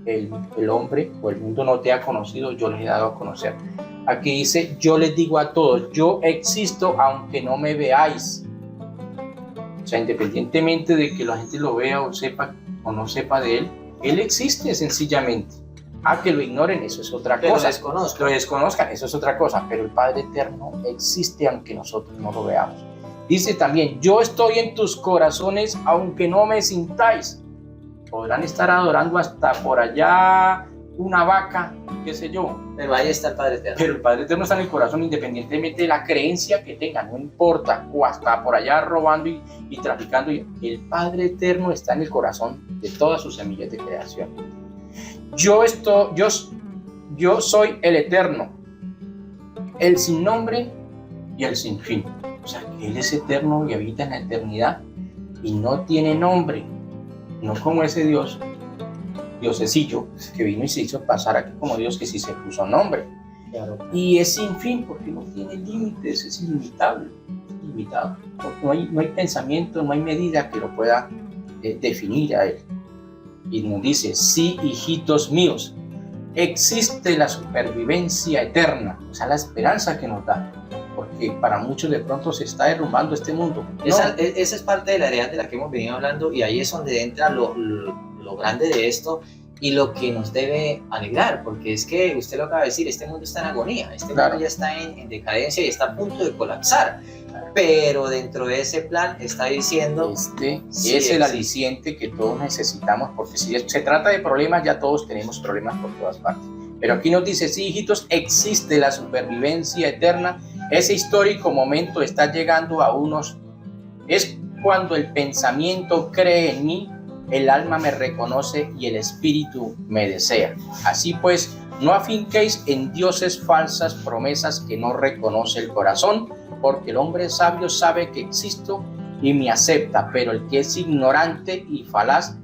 el hombre o el mundo no te ha conocido, yo les he dado a conocer. Aquí dice, yo les digo a todos, yo existo aunque no me veáis. O sea, independientemente de que la gente lo vea o sepa o no sepa de él, él existe sencillamente. A que lo ignoren, eso es otra cosa. Lo desconozcan, eso es otra cosa. Pero el Padre Eterno existe aunque nosotros no lo veamos. Dice también, yo estoy en tus corazones aunque no me sintáis. Podrán estar adorando hasta por allá una vaca, qué sé yo. Pero ahí está el Padre Eterno. Pero el Padre Eterno está en el corazón independientemente de la creencia que tengan, no importa, o hasta por allá robando y traficando. El Padre Eterno está en el corazón de todas sus semillas de creación. Yo soy el Eterno, el sin nombre y el sin fin. O sea, que Él es eterno y habita en la eternidad y no tiene nombre, no como ese Dios diosecillo que vino y se hizo pasar aquí como Dios, que sí se puso nombre. Claro. Y es sin fin porque no tiene límites, es ilimitable, ilimitado. No hay pensamiento, no hay medida que lo pueda definir a Él. Y nos dice, sí, hijitos míos, existe la supervivencia eterna, o sea, la esperanza que nos da, porque para muchos de pronto se está derrumbando este mundo. Esa es parte de la realidad de la que hemos venido hablando, y ahí es donde entra lo grande de esto y lo que nos debe alegrar, porque es que usted lo acaba de decir, este mundo está en agonía, mundo ya está en decadencia y está a punto de colapsar. Pero dentro de ese plan está diciendo... Sí, es el aliciente que todos necesitamos, porque si se trata de problemas, ya todos tenemos problemas por todas partes. Pero aquí nos dice, sí, hijitos, existe la supervivencia eterna. Ese histórico momento está llegando a unos... Es cuando el pensamiento cree en mí, el alma me reconoce y el espíritu me desea. Así pues, no afinquéis en dioses falsas promesas que no reconoce el corazón, porque el hombre sabio sabe que existo y me acepta, pero el que es ignorante y falaz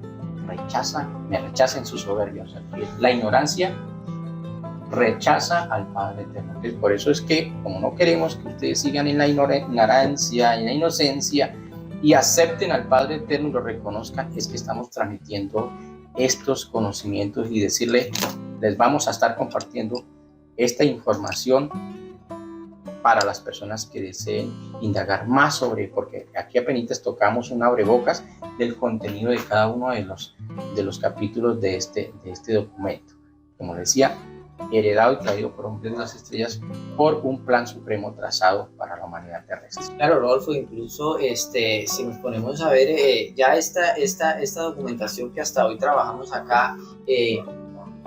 me rechaza en su soberbia. O sea, que la ignorancia rechaza al Padre Eterno. Entonces, por eso es que, como no queremos que ustedes sigan en la ignorancia, en la inocencia, y acepten al Padre Eterno y lo reconozcan, es que estamos transmitiendo estos conocimientos y decirle, les vamos a estar compartiendo esta información para las personas que deseen indagar más sobre, porque aquí apenas tocamos un abrebocas del contenido de cada uno de los capítulos de este documento. Como decía, heredado y traído por hombres de las estrellas por un plan supremo trazado para la humanidad terrestre. Claro, Rodolfo, incluso si nos ponemos a ver ya esta documentación que hasta hoy trabajamos acá,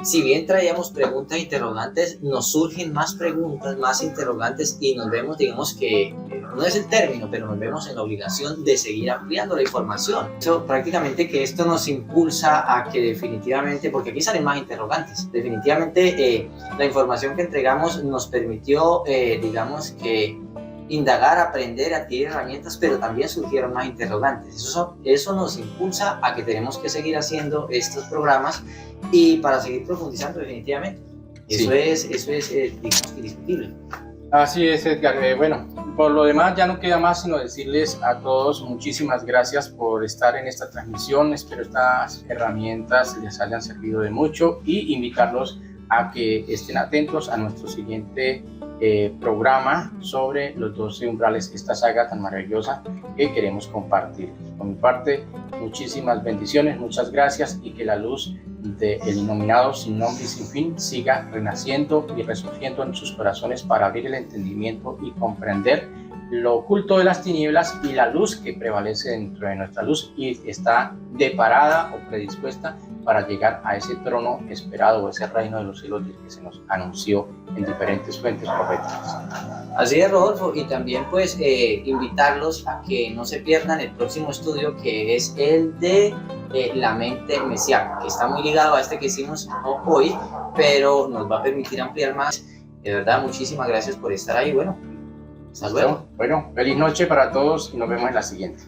si bien traíamos preguntas e interrogantes, nos surgen más preguntas, más interrogantes, y nos vemos, digamos que, no es el término, pero nos vemos en la obligación de seguir ampliando la información. Eso, prácticamente que esto nos impulsa a que definitivamente, porque aquí salen más interrogantes, definitivamente la información que entregamos nos permitió, digamos que, indagar, aprender, adquirir herramientas, pero también surgieron más interrogantes. Eso nos impulsa a que tenemos que seguir haciendo estos programas y para seguir profundizando definitivamente. Eso es digamos, indiscutible. Así es, Edgar. Bueno, por lo demás ya no queda más sino decirles a todos muchísimas gracias por estar en esta transmisión. Espero estas herramientas les hayan servido de mucho y invitarlos a que estén atentos a nuestro siguiente programa sobre los 12 umbrales, esta saga tan maravillosa que queremos compartir. Por mi parte, muchísimas bendiciones, muchas gracias y que la luz del Innominado sin nombre y sin fin siga renaciendo y resurgiendo en sus corazones para abrir el entendimiento y comprender lo oculto de las tinieblas y la luz que prevalece dentro de nuestra luz y está deparada o predispuesta para llegar a ese trono esperado o ese reino de los cielos del que se nos anunció en diferentes fuentes proféticas. Así es, Rodolfo, y también pues invitarlos a que no se pierdan el próximo estudio, que es el de la mente mesiánica, que está muy ligado a este que hicimos hoy, pero nos va a permitir ampliar más. De verdad, muchísimas gracias por estar ahí. Bueno, hasta luego. Bueno, feliz noche para todos y nos vemos en la siguiente.